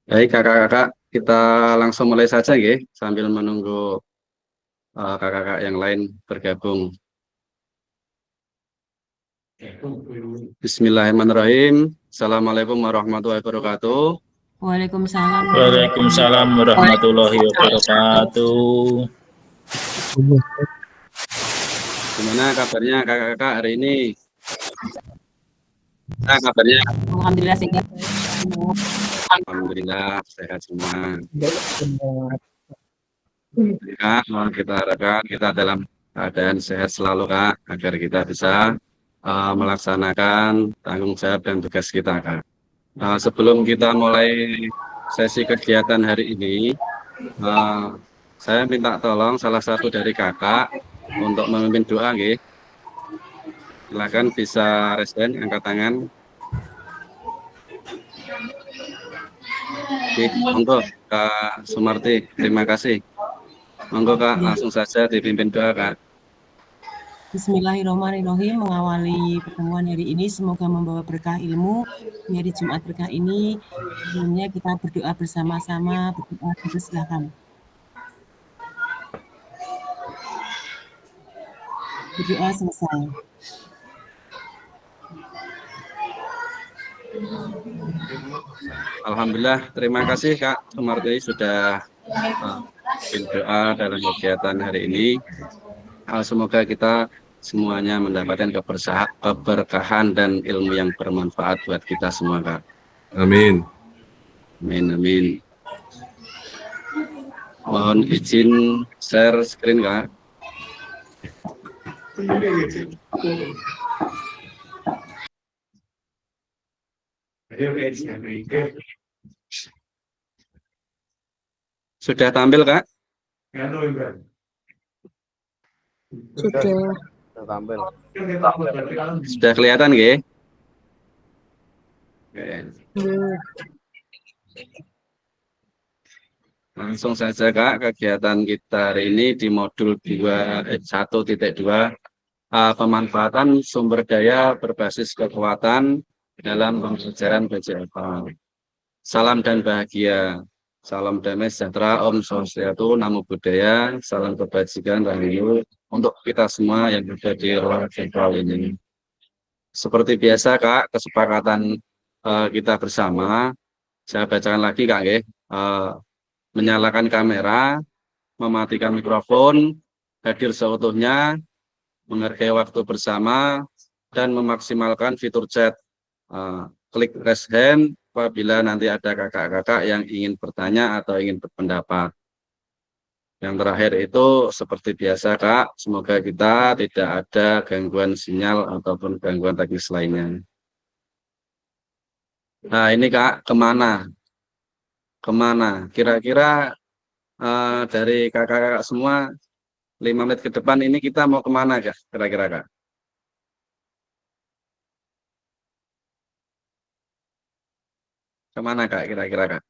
Baik kakak-kakak, kita langsung mulai saja nggih, sambil menunggu kakak-kakak yang lain bergabung. Bismillahirrahmanirrahim. Assalamualaikum warahmatullahi wabarakatuh. Waalaikumsalam. Waalaikumsalam warahmatullahi wabarakatuh. Gimana kabarnya kakak-kakak hari ini? Nah, kabarnya? Alhamdulillah sehat. Alhamdulillah sehat semua. Kak, kita harapkan kita dalam keadaan sehat selalu Kak, agar kita bisa melaksanakan tanggung jawab dan tugas kita Kak. Sebelum kita mulai sesi kegiatan hari ini, saya minta tolong salah satu dari kakak untuk memimpin doa nggih. Silakan bisa raise hand, angkat tangan. Oke, monggo Kak Sumarti, terima kasih. Monggo Kak, langsung saja dipimpin doa Kak. Bismillahirrahmanirrahim. Mengawali pertemuan hari ini semoga membawa berkah ilmu di hari Jumat berkah ini. Sebelumnya kita berdoa bersama-sama. Berdoa dulu silakan. Berdoa selesai. Alhamdulillah, terima kasih Kak Sumarti sudah berdoa dalam kegiatan hari ini. Semoga kita semuanya mendapatkan keberkahan dan ilmu yang bermanfaat buat kita semua Kak. Amin. Amin, amin. Mohon izin share screen Kak. Sudah tampil Kak? Sudah tampil. Sudah kelihatan nggih? Langsung saja Kak, kegiatan kita hari ini di modul 1.2 pemanfaatan sumber daya berbasis kekuatan dalam pembelajaran BCFA. Salam dan bahagia, salam damai sejahtera, Om Swastiastu, Namo Buddhaya, salam kebajikan, rahayu untuk kita semua yang ada di ruang virtual ini. Seperti biasa Kak, kesepakatan kita bersama, saya bacakan lagi Kak nggih. Menyalakan kamera, mematikan mikrofon, hadir seutuhnya, menghargai waktu bersama, dan memaksimalkan fitur chat. Klik raise hand apabila nanti ada kakak-kakak yang ingin bertanya atau ingin berpendapat. Yang terakhir itu seperti biasa Kak, semoga kita tidak ada gangguan sinyal ataupun gangguan teknis lainnya. Nah ini Kak, kemana? Kira-kira dari kakak-kakak semua 5 menit ke depan ini kita mau kemana Kak? Kira-kira Kak? Kemana Kak? Kira-kira Kak?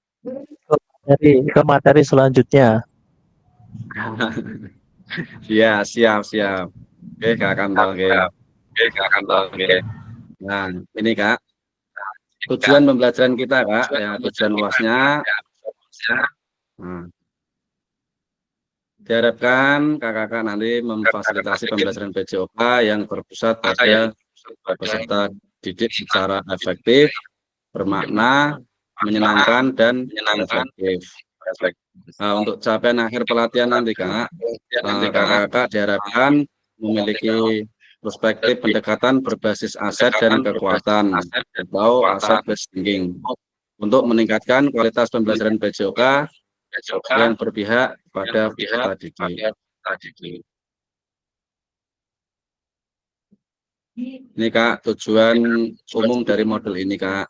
ke materi selanjutnya. Ya, siap. Oke, Kak Kanto. Oke. Nah, ini Kak, tujuan pembelajaran kita Kak, ya tujuan luasnya. Diharapkan kakak-kakak nanti memfasilitasi pembelajaran BCOK yang berpusat pada peserta didik secara efektif, bermakna, menyenangkan, dan efektif. Untuk capaian akhir pelatihan nanti Kak, kakak-kakak diharapkan memiliki perspektif pendekatan berbasis aset dan kekuatan atau aset based thinking untuk meningkatkan kualitas pembelajaran BCOK yang berpihak pada peserta didik. Ini Kak, tujuan umum dari modul ini Kak.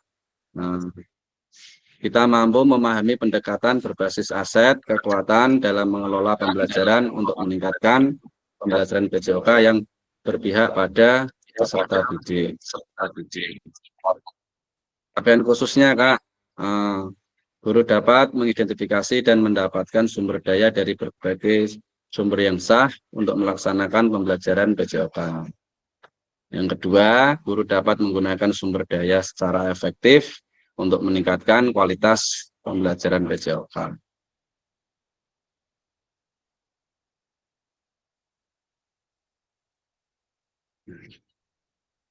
Kita mampu memahami pendekatan berbasis aset, kekuatan dalam mengelola pembelajaran untuk meningkatkan pembelajaran BCOK yang berpihak pada peserta didik. Capaian khususnya Kak, guru dapat mengidentifikasi dan mendapatkan sumber daya dari berbagai sumber yang sah untuk melaksanakan pembelajaran BCOK. Yang kedua, guru dapat menggunakan sumber daya secara efektif untuk meningkatkan kualitas pembelajaran PJOK.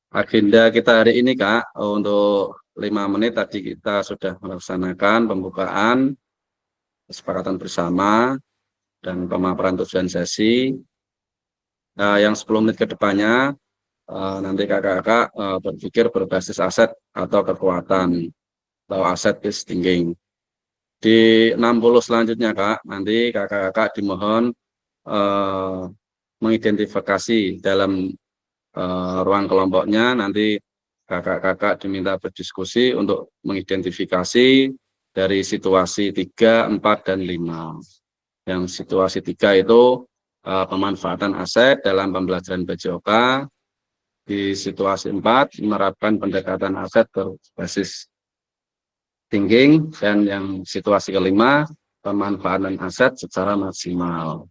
Agenda kita hari ini, Kak, untuk 5 menit tadi kita sudah melaksanakan pembukaan, kesepakatan bersama, dan pemaparan tujuan sesi. Yang 10 menit ke depannya, nanti kakak-kakak berpikir berbasis aset atau kekuatan, atau aset based thinking. Di 60 selanjutnya, Kak, nanti kakak-kakak dimohon mengidentifikasi dalam ruang kelompoknya. Nanti kakak-kakak diminta berdiskusi untuk mengidentifikasi dari situasi 3, 4, dan 5. Yang situasi 3 itu pemanfaatan aset dalam pembelajaran PJOK. Di situasi 4 menerapkan pendekatan aset berbasis thinking, dan yang situasi kelima pemanfaatan aset secara maksimal.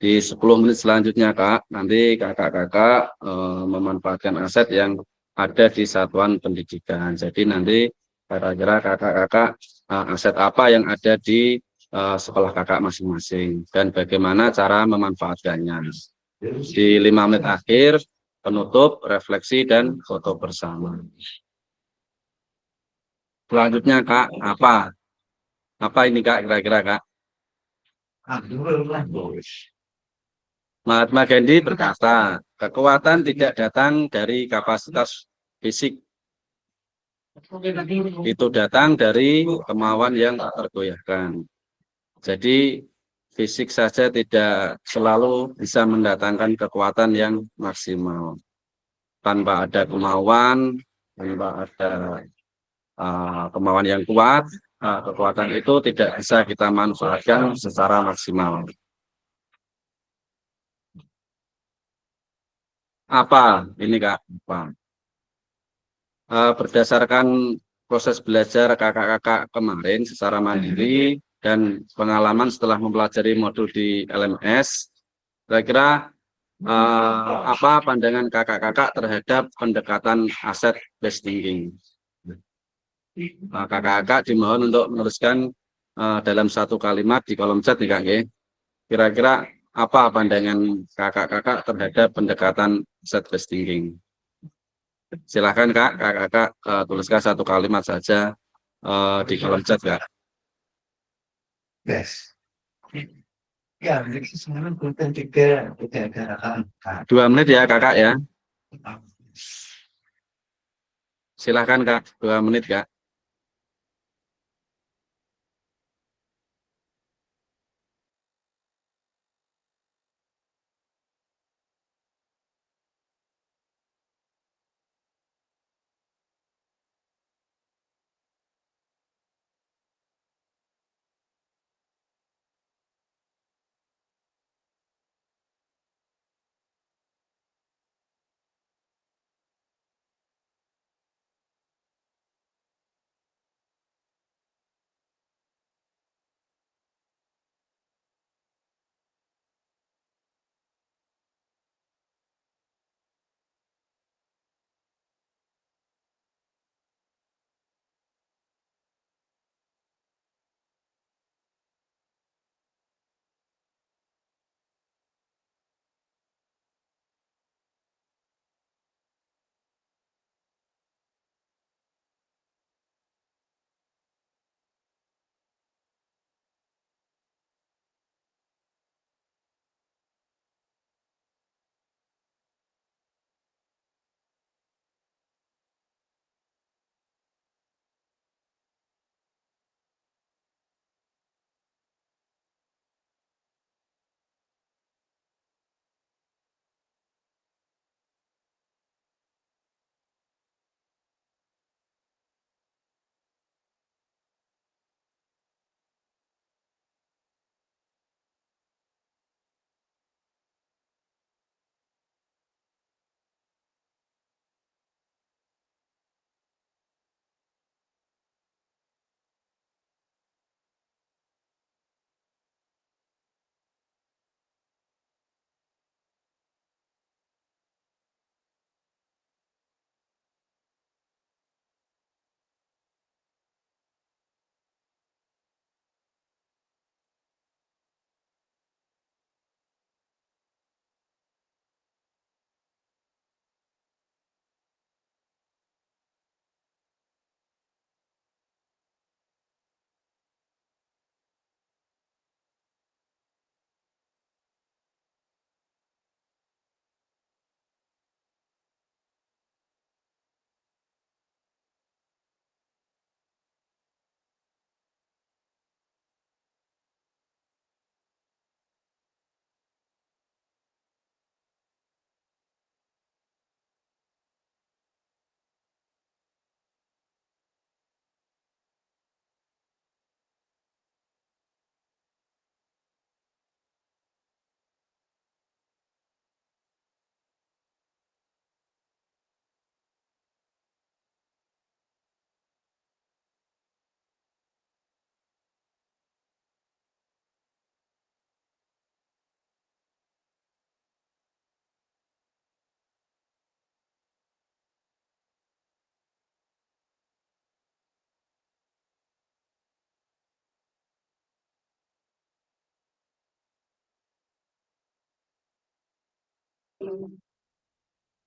Di 10 menit selanjutnya, Kak, nanti kakak-kakak memanfaatkan aset yang ada di satuan pendidikan. Jadi nanti kira-kira kakak-kakak aset apa yang ada di sekolah kakak masing-masing dan bagaimana cara memanfaatkannya. Di 5 menit akhir, penutup, refleksi, dan foto bersama. Selanjutnya, Kak, apa? Apa ini, Kak, kira-kira, Kak? Mahatma Gandhi berkata, kekuatan tidak datang dari kapasitas fisik, itu datang dari kemauan yang tak tergoyahkan. Jadi fisik saja tidak selalu bisa mendatangkan kekuatan yang maksimal. Tanpa ada kemauan, tanpa ada kemauan yang kuat, kekuatan itu tidak bisa kita manfaatkan secara maksimal. Apa ini, Kak? Apa? Berdasarkan proses belajar kakak-kakak kemarin secara mandiri dan pengalaman setelah mempelajari modul di LMS, kira-kira apa pandangan kakak-kakak terhadap pendekatan aset based thinking? Kakak-kakak dimohon untuk menuliskan dalam satu kalimat di kolom chat nih, Kak. Kira-kira apa pandangan kakak-kakak terhadap pendekatan aset based thinking? Silahkan, Kak, kakak-kakak tuliskan satu kalimat saja di kolom chat, Kak. Yes. Ya, jadi sebenarnya konten juga ada 2 menit ya, kakak ya. Silahkan, Kak, 2 menit, Kak.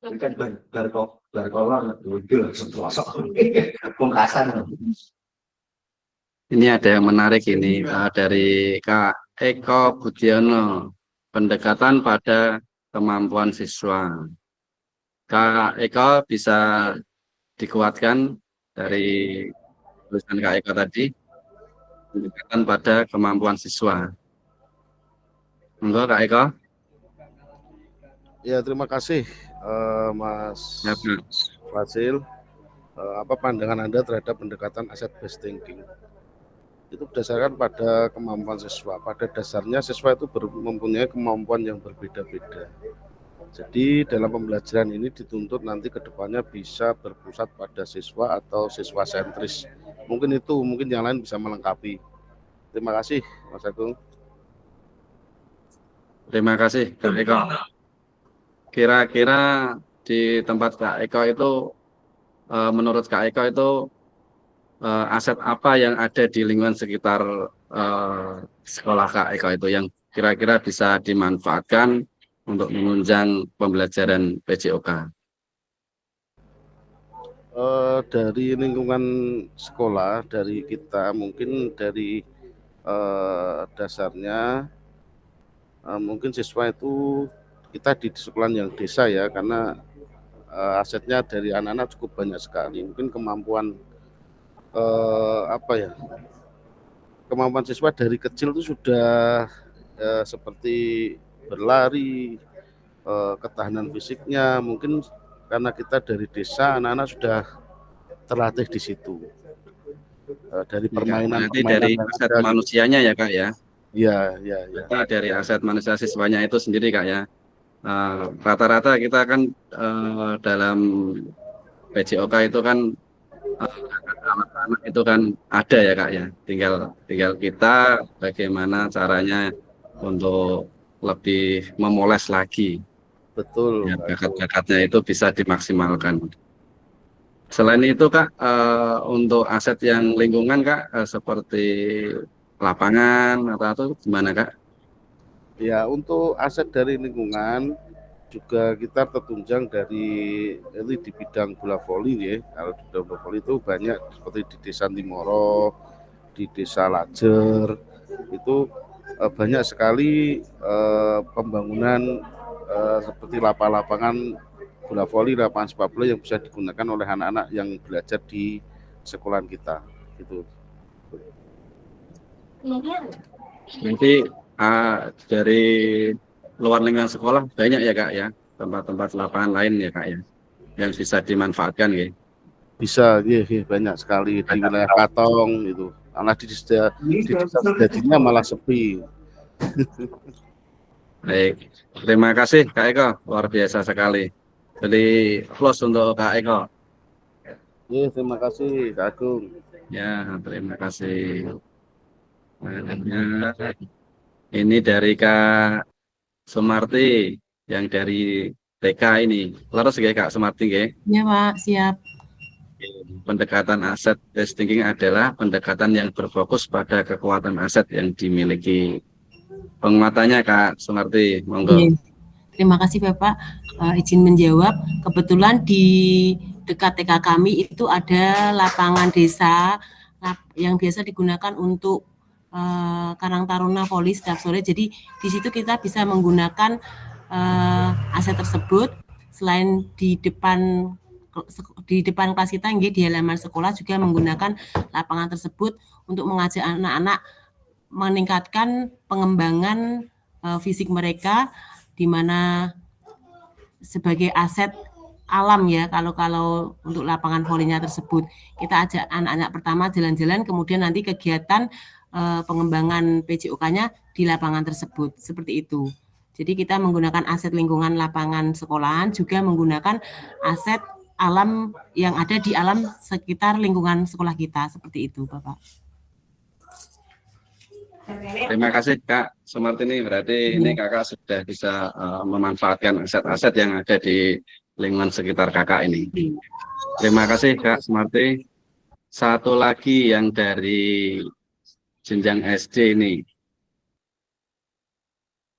Ini kan berkolor dulu sosok pungkasan. Ini ada yang menarik ini dari Kak Eko Budiono, pendekatan pada kemampuan siswa. Kak Eko bisa dikuatkan dari tulisan Kak Eko tadi, pendekatan pada kemampuan siswa. Monggo Kak Eko. Ya, terima kasih Mas Ya, Kak. Fasil. Apa pandangan Anda terhadap pendekatan asset based thinking? Itu berdasarkan pada kemampuan siswa. Pada dasarnya siswa itu mempunyai kemampuan yang berbeda-beda. Jadi dalam pembelajaran ini dituntut nanti ke depannya bisa berpusat pada siswa atau siswa sentris. Mungkin yang lain bisa melengkapi. Terima kasih Mas Agung. Terima kasih Kak Eko. Kira-kira di tempat Kak Eko itu, menurut Kak Eko itu aset apa yang ada di lingkungan sekitar sekolah Kak Eko itu yang kira-kira bisa dimanfaatkan untuk menunjang pembelajaran PJOK? Dari lingkungan sekolah, dari kita mungkin dari dasarnya mungkin siswa itu kita di sekolah yang desa ya, karena asetnya dari anak-anak cukup banyak sekali. Mungkin kemampuan kemampuan siswa dari kecil itu sudah seperti berlari, ketahanan fisiknya mungkin karena kita dari desa, anak-anak sudah terlatih di situ dari permainan. Nanti dari aset manusianya ya Kak ya? Ya. Dari aset manusia siswanya itu sendiri Kak ya. Rata-rata kita kan dalam PJOK itu kan anak-anak itu kan ada ya Kak ya. Tinggal kita bagaimana caranya untuk lebih memoles lagi. Betul. Ya, bakat-bakatnya itu bisa dimaksimalkan. Selain itu Kak, untuk aset yang lingkungan Kak, seperti lapangan atau gimana Kak? Ya, untuk aset dari lingkungan juga kita tertunjang dari di bidang bola voli ya. Kalau di bidang bola voli itu banyak seperti di Desa Timoro, di Desa Lajer, itu banyak sekali pembangunan seperti lapangan bola voli, lapangan sepak bola yang bisa digunakan oleh anak-anak yang belajar di sekolahan kita. Gitu. Nanti dari luar lingkungan sekolah banyak ya Kak ya, tempat-tempat lapangan lain ya Kak ya, yang bisa dimanfaatkan ya. Bisa, ya, banyak sekali di wilayah Katong itu. Karena di desa sejatinya malah sepi. Baik, terima kasih Kak Eko, luar biasa sekali. Jadi close untuk Kak Eko. Ya, terima kasih Kak Agung. Ya, terima kasih. Ini dari Kak Sumarti yang dari TK ini. Laras ya Kak Sumarti ya? Ya Pak, siap. Pendekatan aset based thinking adalah pendekatan yang berfokus pada kekuatan aset yang dimiliki. Penguatannya Kak Sumarti, monggo. Terima kasih Bapak, izin menjawab. Kebetulan di dekat TK kami itu ada lapangan desa yang biasa digunakan untuk Karang Taruna Voli setiap sore. Jadi di situ kita bisa menggunakan aset tersebut. Selain di depan kelas kita, di halaman sekolah juga menggunakan lapangan tersebut untuk mengajak anak-anak meningkatkan pengembangan fisik mereka, di mana sebagai aset alam ya, kalau untuk lapangan volinya tersebut kita ajak anak-anak pertama jalan-jalan, kemudian nanti kegiatan pengembangan PJOK-nya di lapangan tersebut, seperti itu. Jadi kita menggunakan aset lingkungan lapangan sekolahan, juga menggunakan aset alam yang ada di alam sekitar lingkungan sekolah kita, seperti itu Bapak. Terima kasih Kak Sumartini, berarti ini Kakak sudah bisa memanfaatkan aset-aset yang ada di lingkungan sekitar Kakak ini. Terima kasih Kak Sumarti. Satu lagi yang dari jenjang SD ini.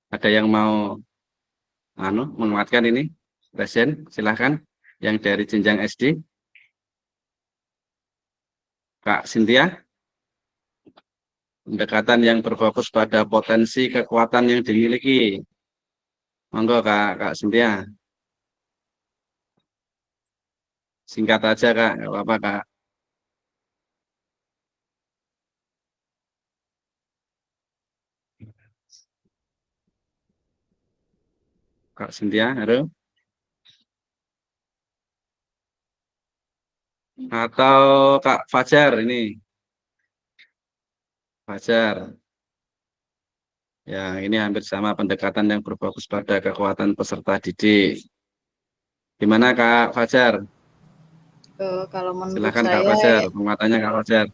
Ada yang mau menguatkan ini? Presiden, silahkan. Yang dari jenjang SD. Kak Cynthia. Pendekatan yang berfokus pada potensi kekuatan yang dimiliki. Monggo Kak Cynthia. Singkat aja Kak, nggak apa-apa Kak. Kak Cynthia, halo. Atau Kak Fajar ini. Fajar. Ya, ini hampir sama pendekatan yang berfokus pada kekuatan peserta didik. Gimana Kak Fajar? Kalau menurut Silakan Kak saya Fajar, penguatannya Kak Fajar.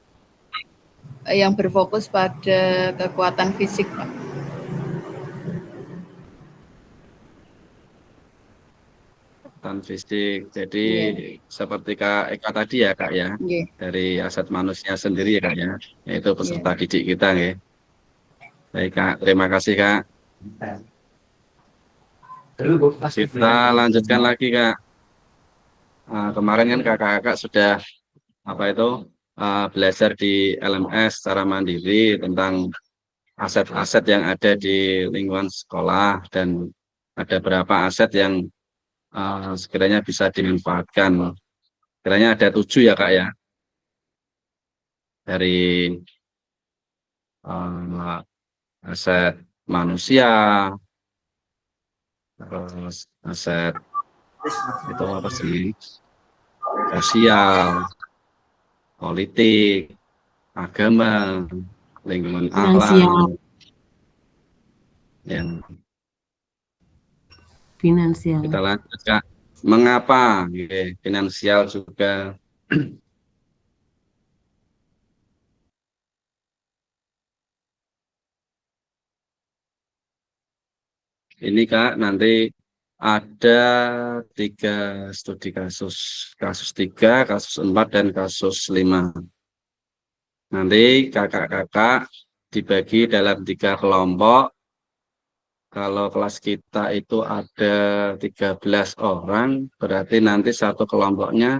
yang berfokus pada kekuatan fisik, Pak. Kekuatan fisik. Jadi Iya, seperti Kak Eka tadi ya Kak ya, iya, dari aset manusia sendiri ya Kak ya, yaitu iya. peserta didik kita ya. Baik Kak, terima kasih Kak. Kita lanjutkan lagi Kak. Kemarin kan kakak-kakak sudah apa itu belajar di LMS secara mandiri tentang aset-aset yang ada di lingkungan sekolah dan ada berapa aset yang sekiranya bisa dimanfaatkan. Sekiranya ada 7 ya Kak ya, dari uh, aset manusia, terus aset itu apa sih, sosial, politik, agama, lingkungan alam, Finansial, ya. finansial. Kita lanjut Kak. Mengapa? Oke, finansial juga. Ini Kak, nanti ada 3 studi kasus. Kasus 3, kasus 4, dan kasus 5. Nanti kakak-kakak dibagi dalam 3 kelompok. Kalau kelas kita itu ada 13 orang, berarti nanti satu kelompoknya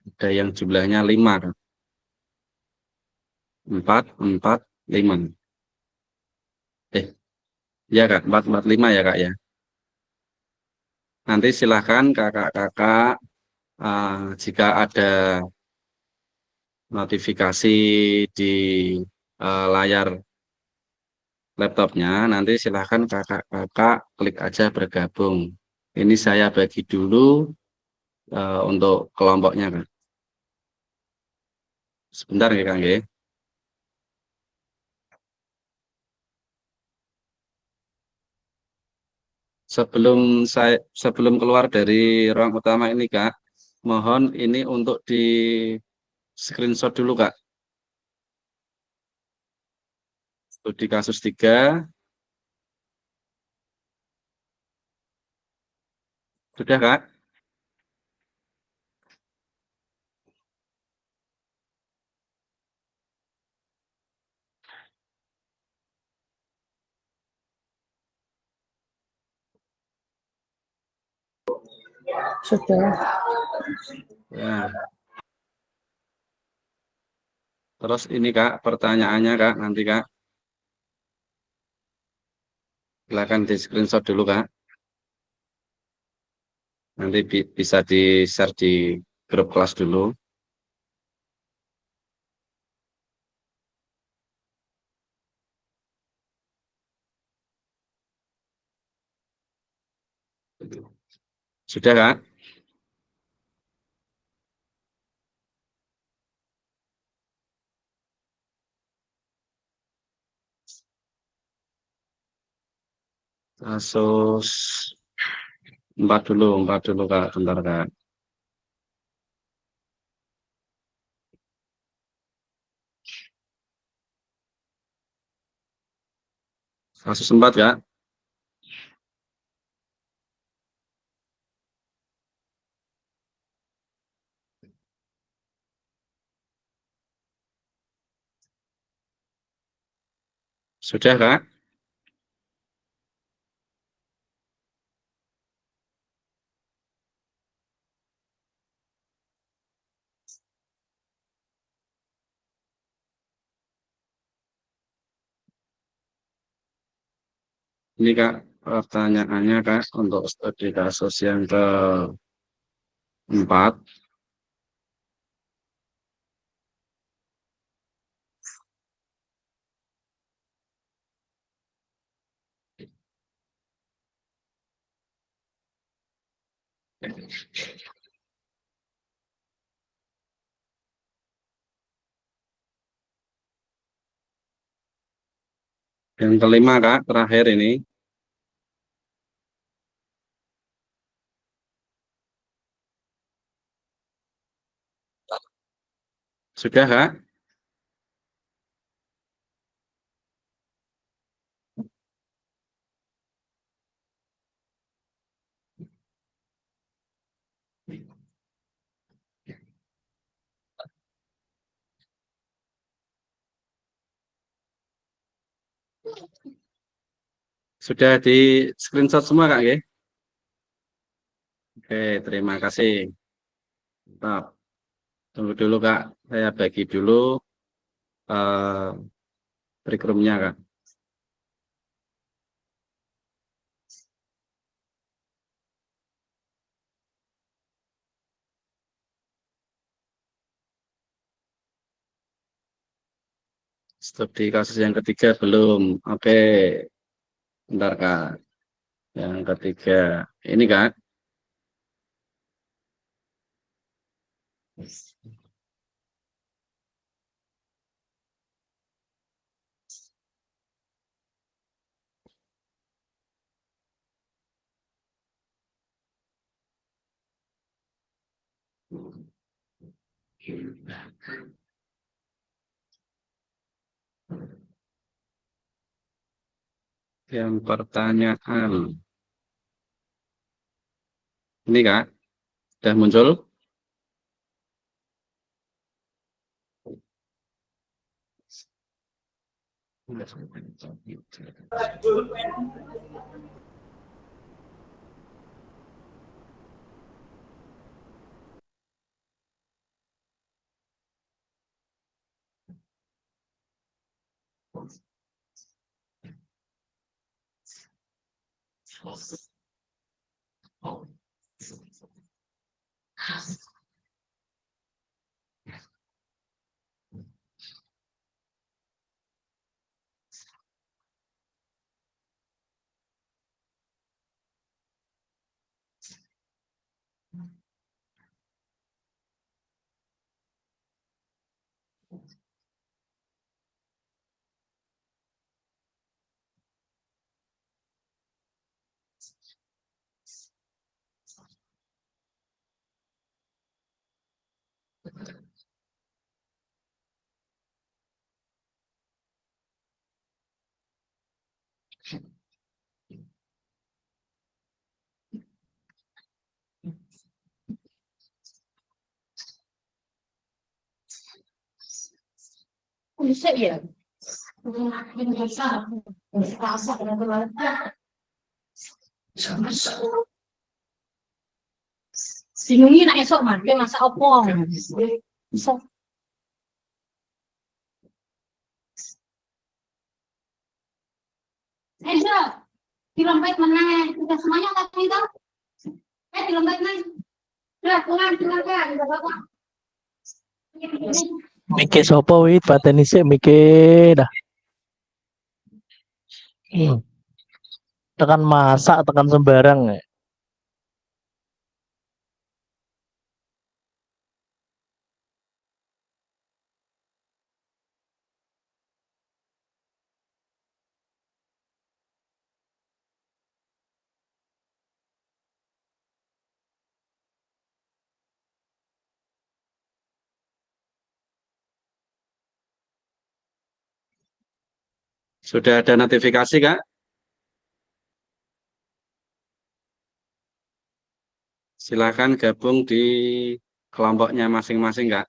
ada yang jumlahnya 5. Kak. 4, 4, 5. Ya Kak, 4, 4, 5 ya Kak ya. Nanti silahkan kakak-kakak jika ada notifikasi di layar laptopnya, nanti silahkan kakak-kakak klik aja bergabung. Ini saya bagi dulu untuk kelompoknya, Kak. Sebentar ya, Kak. Nggih. Sebelum keluar dari ruang utama ini, Kak, mohon ini untuk di screenshot dulu, Kak. Studi kasus 3, sudah, Kak? Sudah. Ya. Terus ini, Kak, pertanyaannya, Kak, nanti, Kak. Silakan di screenshot dulu, Kak. Nanti bisa di-share di grup kelas dulu. Sudah, Kak? Kasus 4 dulu, Kak. Bentar, Kak. Kasus 4, Kak. Sudah, Kak? Ini Kak, pertanyaannya Kak, untuk studi kasus yang keempat. Yang kelima Kak, terakhir ini. Sudah Kak? Sudah di screenshot semua Kak ya? Oke, terima kasih. Mantap. Tunggu dulu Kak, saya bagi dulu eh, break room-nya Kak. Studi kasus yang ketiga belum. Oke, bentar Kak. Yang ketiga, ini Kak. Yang pertanyaan. Ini Kak, sudah muncul? Bisa ya? Bingungnya nak esok man, dia masak opong. Bisa. Enggak, di lompat mana? Kita semuanya tak tahu. Di lompat mana? Udah, pulang kan, udah bapak. Mikir sopo wit pateni sih mikir dah. Tekan masak, tekan sembarang ya. Sudah ada notifikasi Kak? Silakan gabung di kelompoknya masing-masing Kak.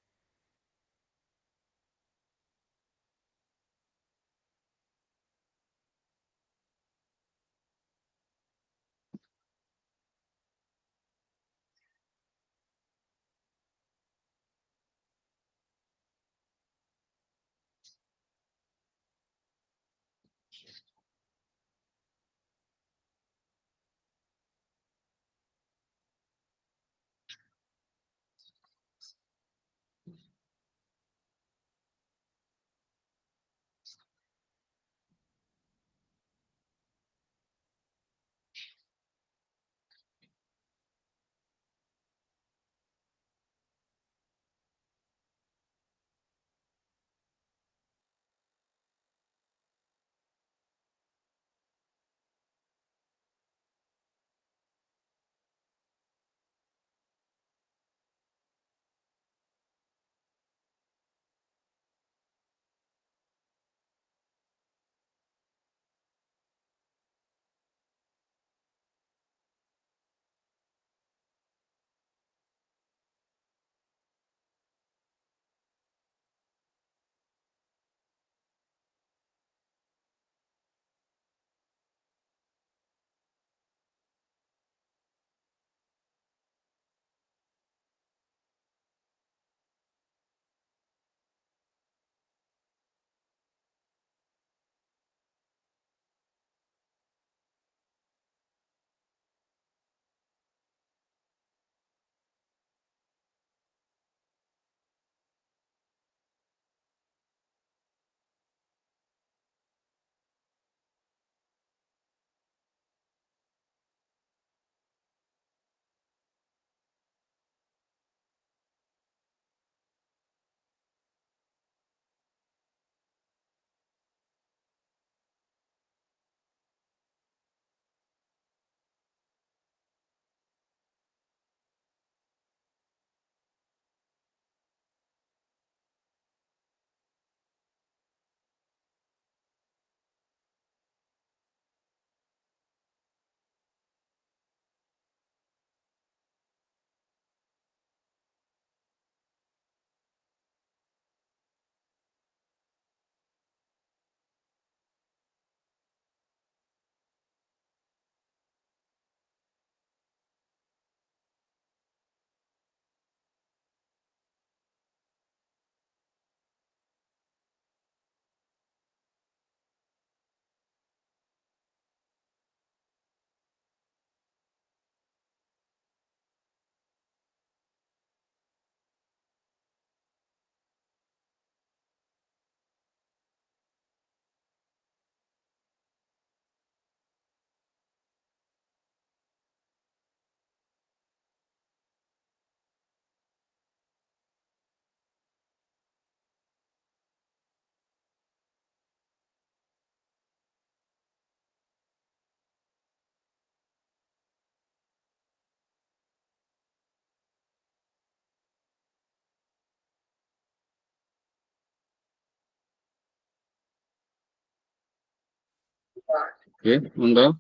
Oke, untuk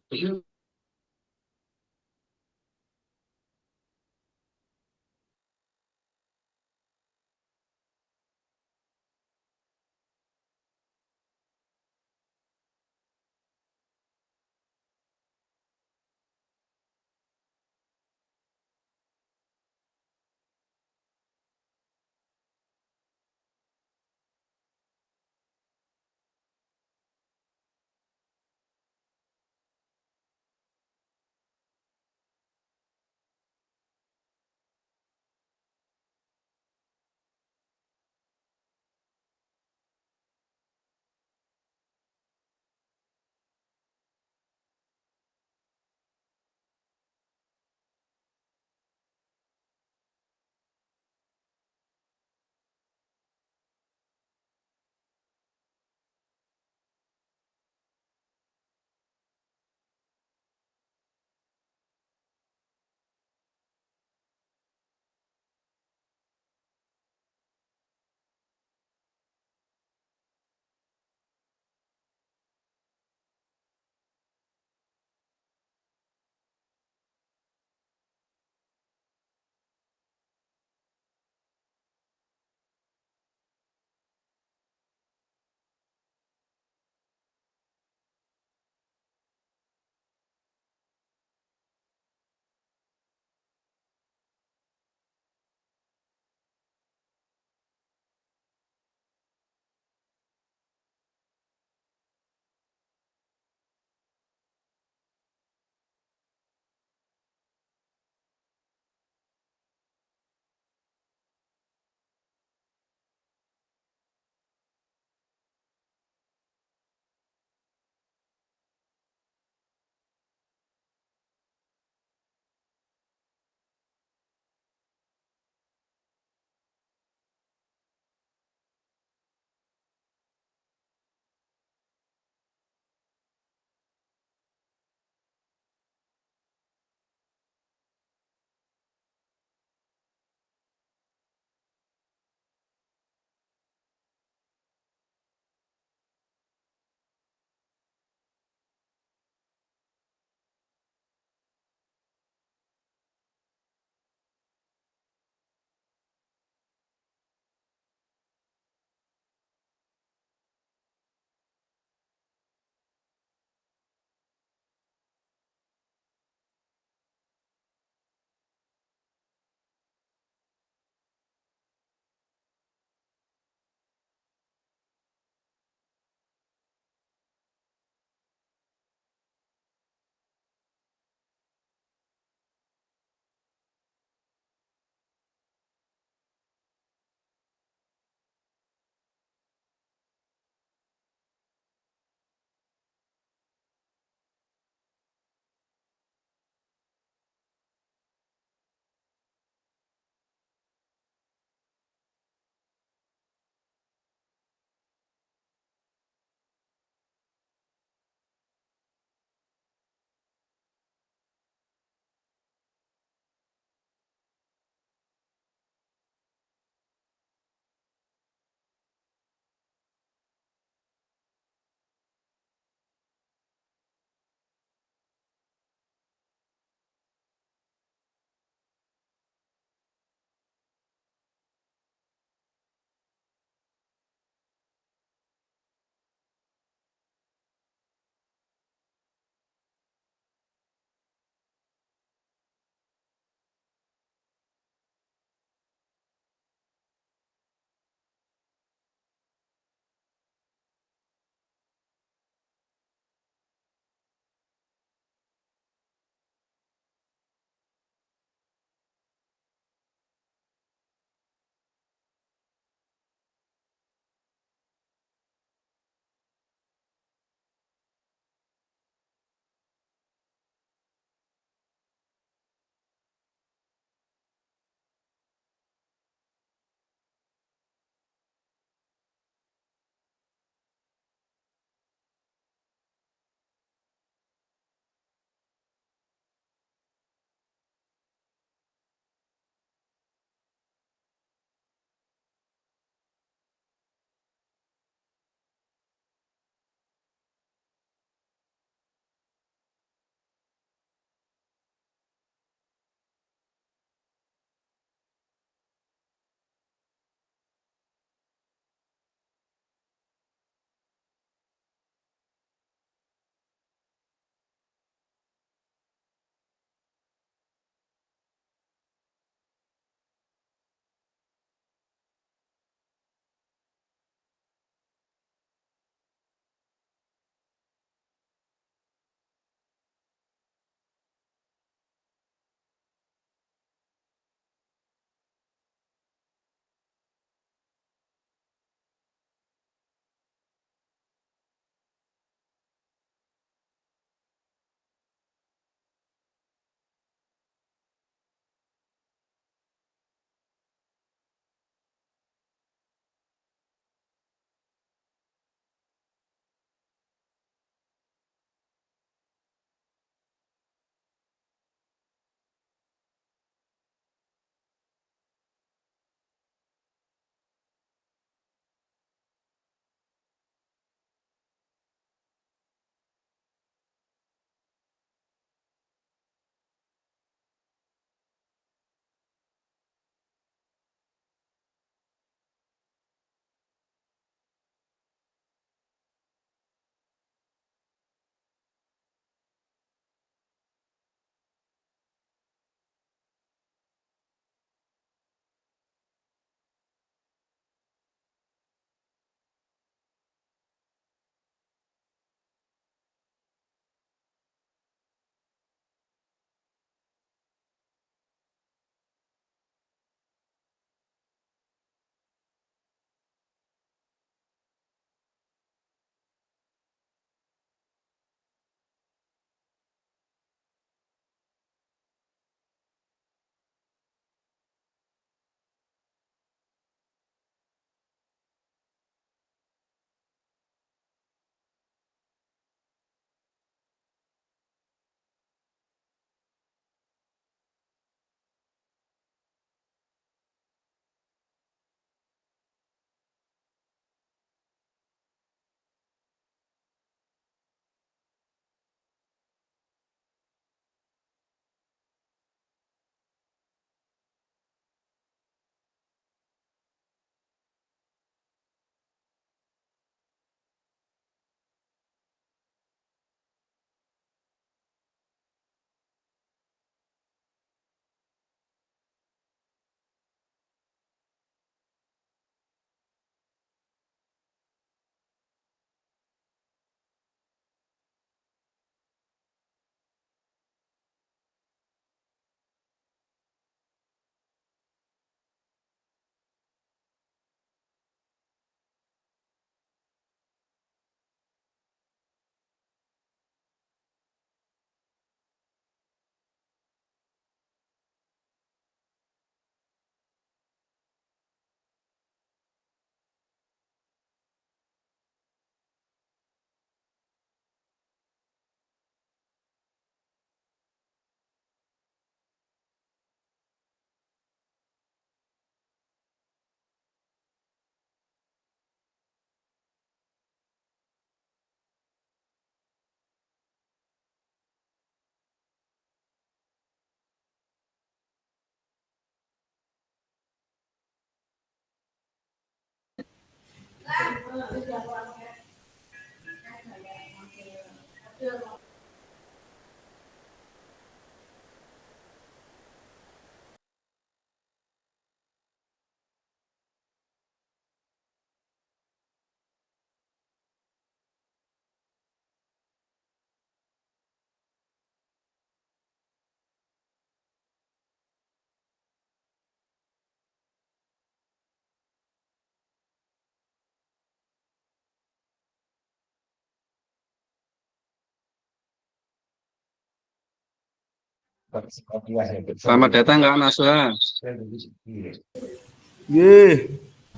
Selamat datang Kak Naswa.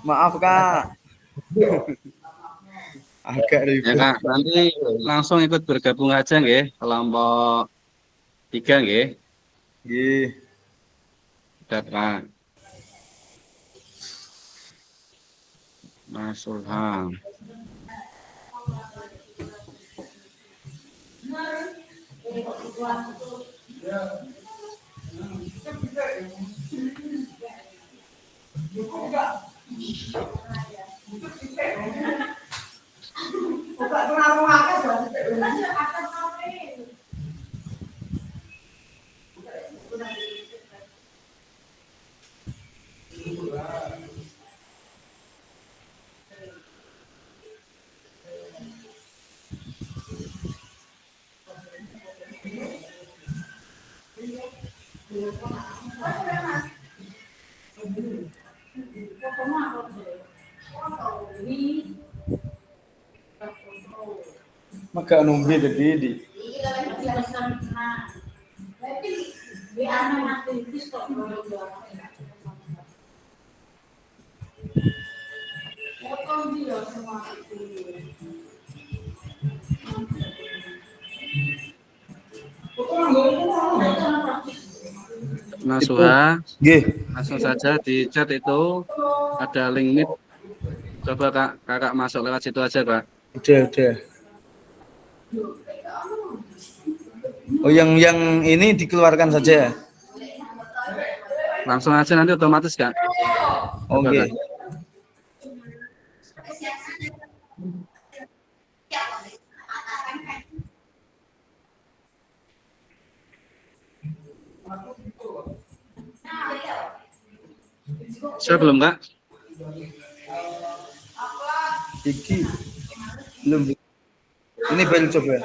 Maaf Kak, agak Ya ribet. Kak, nanti langsung ikut bergabung aja nggih, kelompok 3 nggih. Nggih. Kak Mas Sulham. Maka numbi dedi. Nasuha, Nggih. langsung saja di chat itu ada link Meet. Coba kakak masuk lewat situ aja Kak. Udah. Oh yang ini dikeluarkan saja. Langsung aja nanti otomatis Kak. Coba, Oke. Kak. Saya belum Kak. Iki belum. Ini baru coba.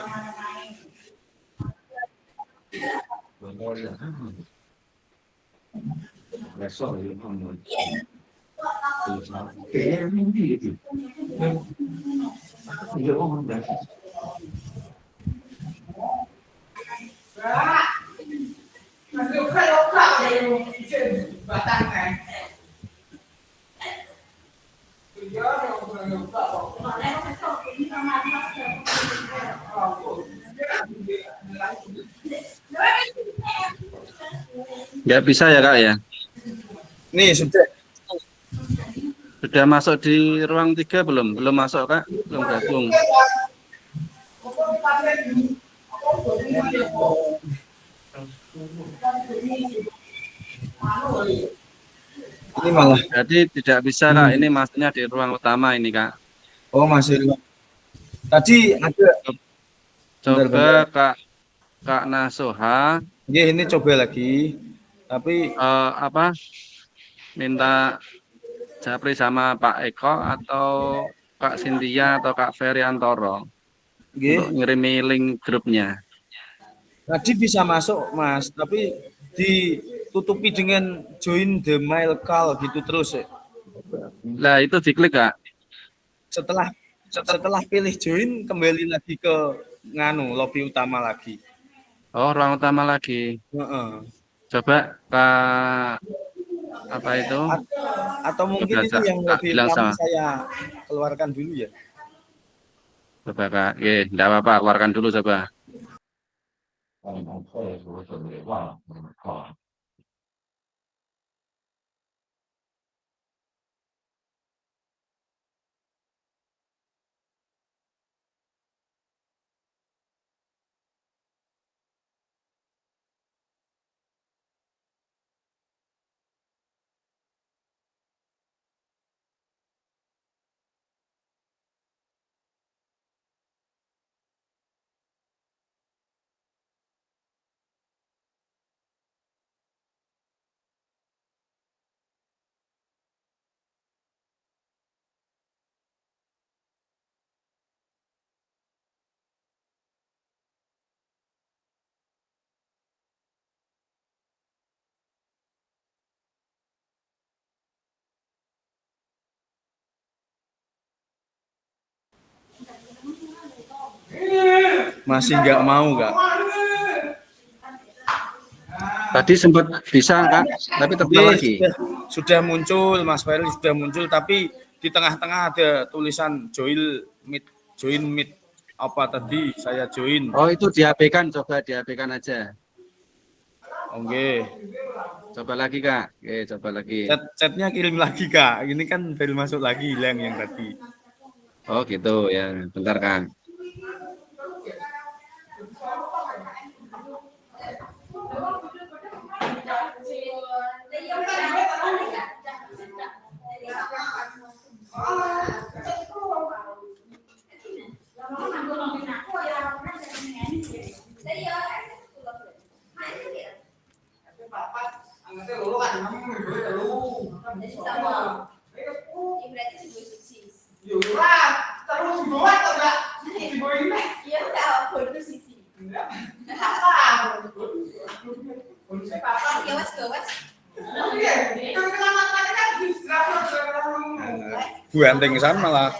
Nggak bisa ya Kak ya? Nih sudah. Sudah masuk di ruang 3 belum? Belum masuk Kak? Belum gabung. Ini malah. Jadi tidak bisa Kak, ini maksudnya di ruang utama ini Kak. Oh masih. Tadi ada. Coba Kak Nasuha. Ini coba lagi. Tapi minta Japri sama Pak Eko atau Kak Cynthia atau Kak Feriantoro untuk ngirimi link grupnya. Tadi bisa masuk Mas, tapi ditutupi dengan join the mail call gitu terus ya. Nah itu diklik Kak. Setelah pilih join kembali lagi ke lobby utama lagi. Oh ruang utama lagi. Coba Kak itu? Atau mungkin coba, itu yang Kak, lobby utama saya keluarkan dulu ya. Coba Kak, enggak apa-apa, keluarkan dulu coba. masih nggak mau Kak. Tadi sempat bisa Kak, tapi terbang Jadi lagi. sudah muncul Mas Ferry sudah muncul, tapi di tengah-tengah ada tulisan join meet apa tadi saya join. Oh itu diabaikan, coba diabaikan aja. Oke. Coba lagi Kak. Oke, coba lagi. Chatnya kirim lagi Kak. Ini kan baru masuk lagi hilang yang tadi. Oh gitu ya, bentar Kak. Buanting sana malah.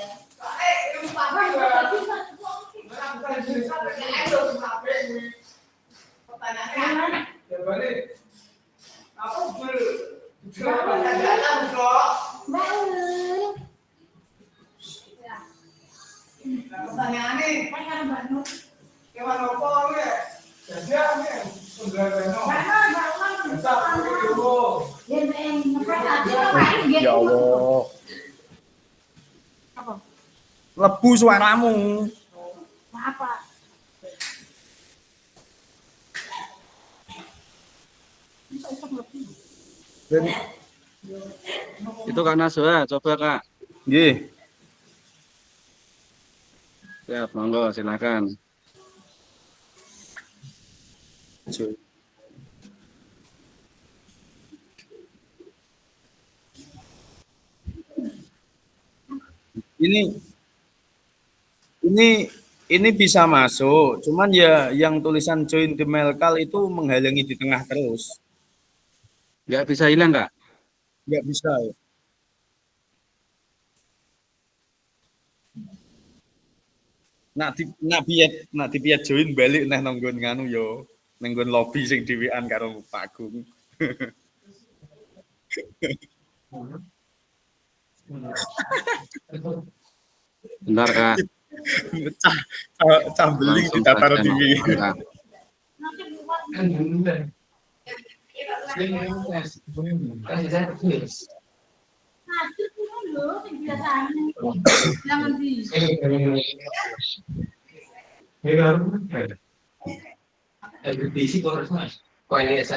Ya Allah. Lebu suaramu. Apa? Itu Kak Naswa, coba Kak. Nggih. Ya, monggo silakan. Ini ini bisa masuk, cuman ya yang tulisan join the Melkal itu menghalangi di tengah terus. Nggak bisa hilang Kak? Nggak bisa ya. Nak dipiat join balik neh nanggon nganu yo. Nanggon lobby sing dhewean karo Pak Agung. Bentar Kak. Cah beling di Tataro TV.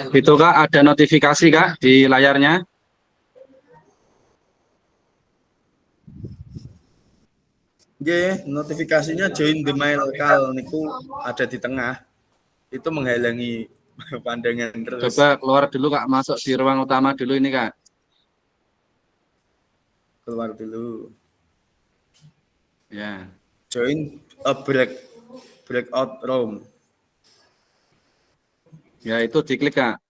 Itu Kak, ada notifikasi Kak di layarnya. Nggih, notifikasinya join the Melkal niku ada di tengah. Itu menghalangi pandangan terus. Coba keluar dulu Kak, masuk di ruang utama dulu ini Kak. Keluar dulu. Ya. Join a breakout room. Ya itu diklik Kak.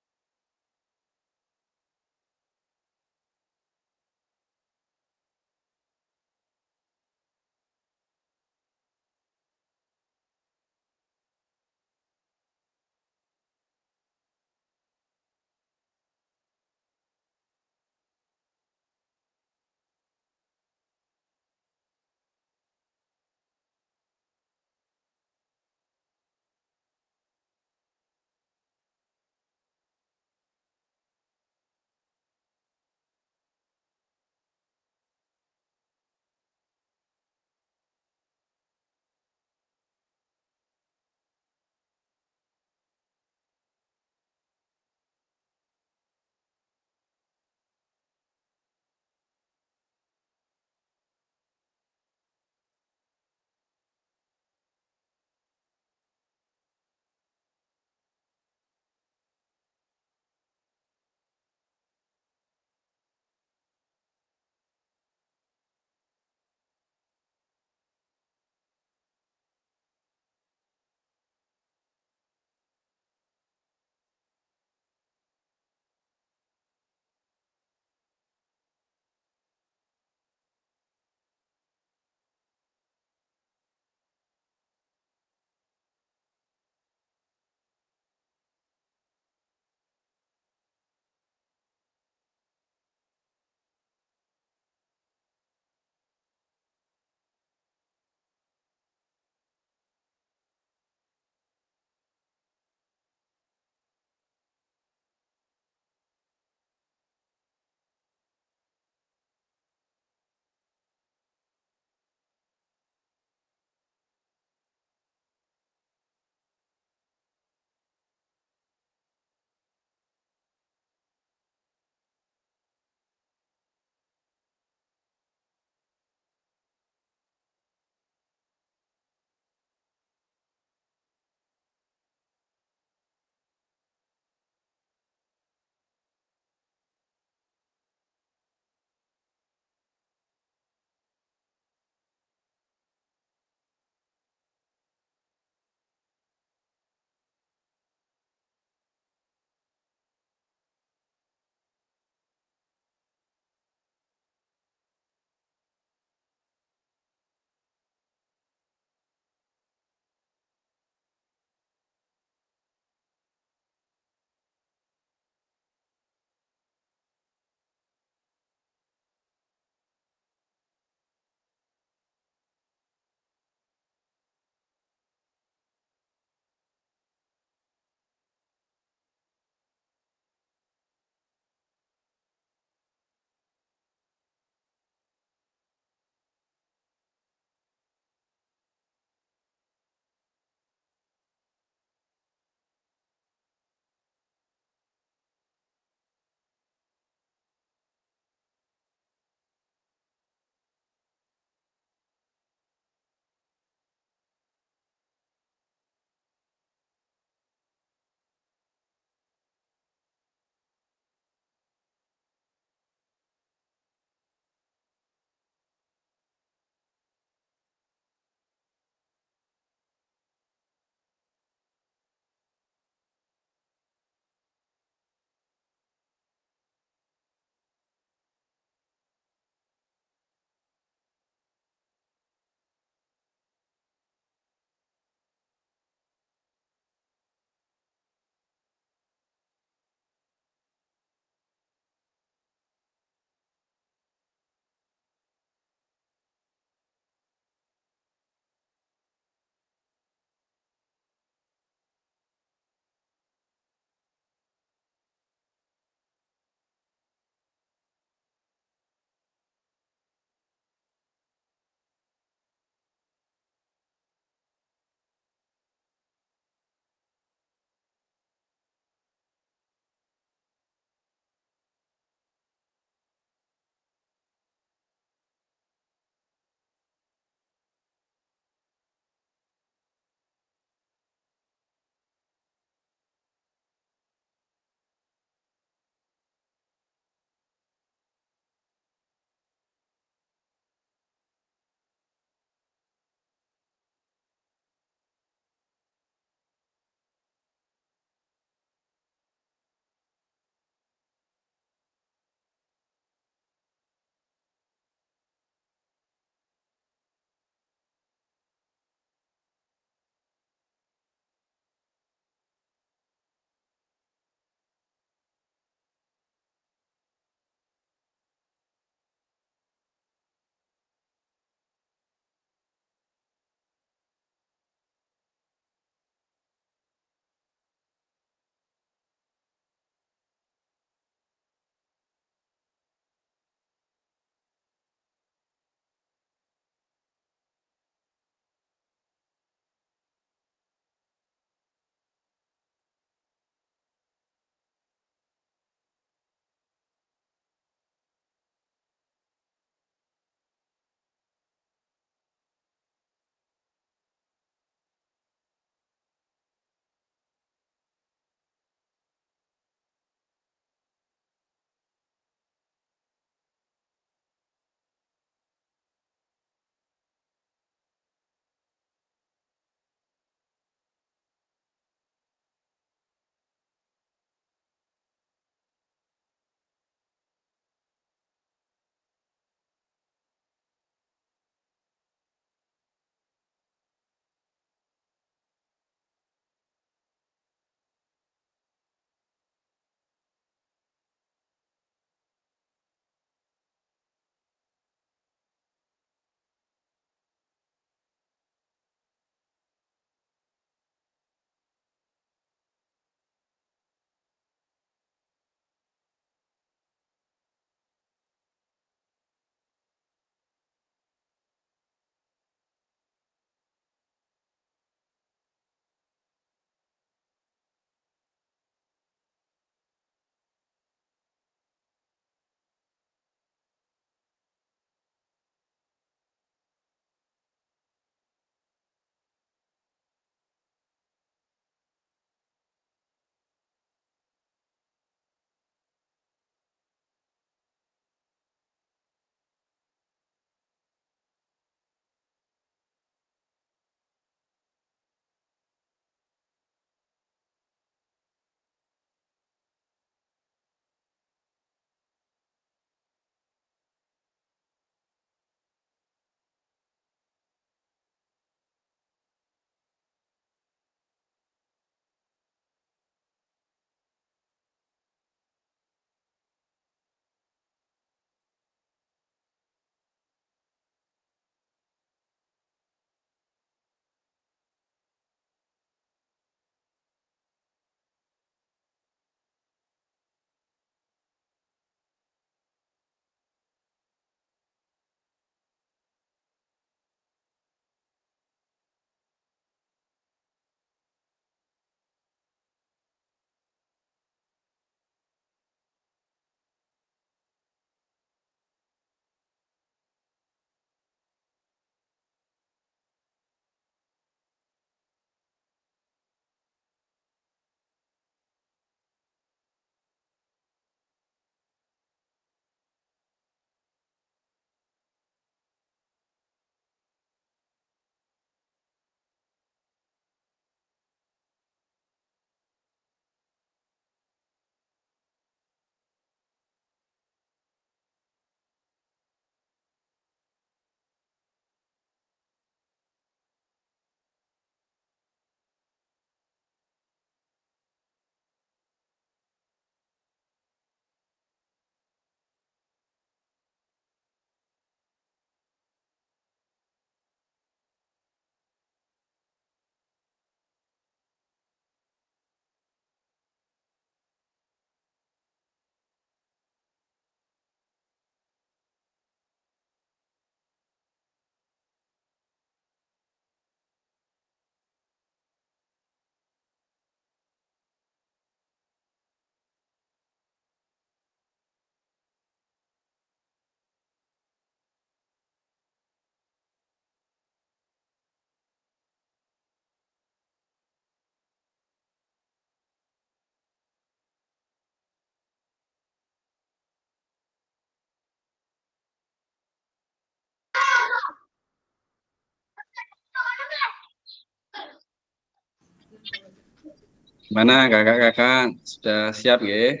Gimana kakak-kakak sudah siap ya?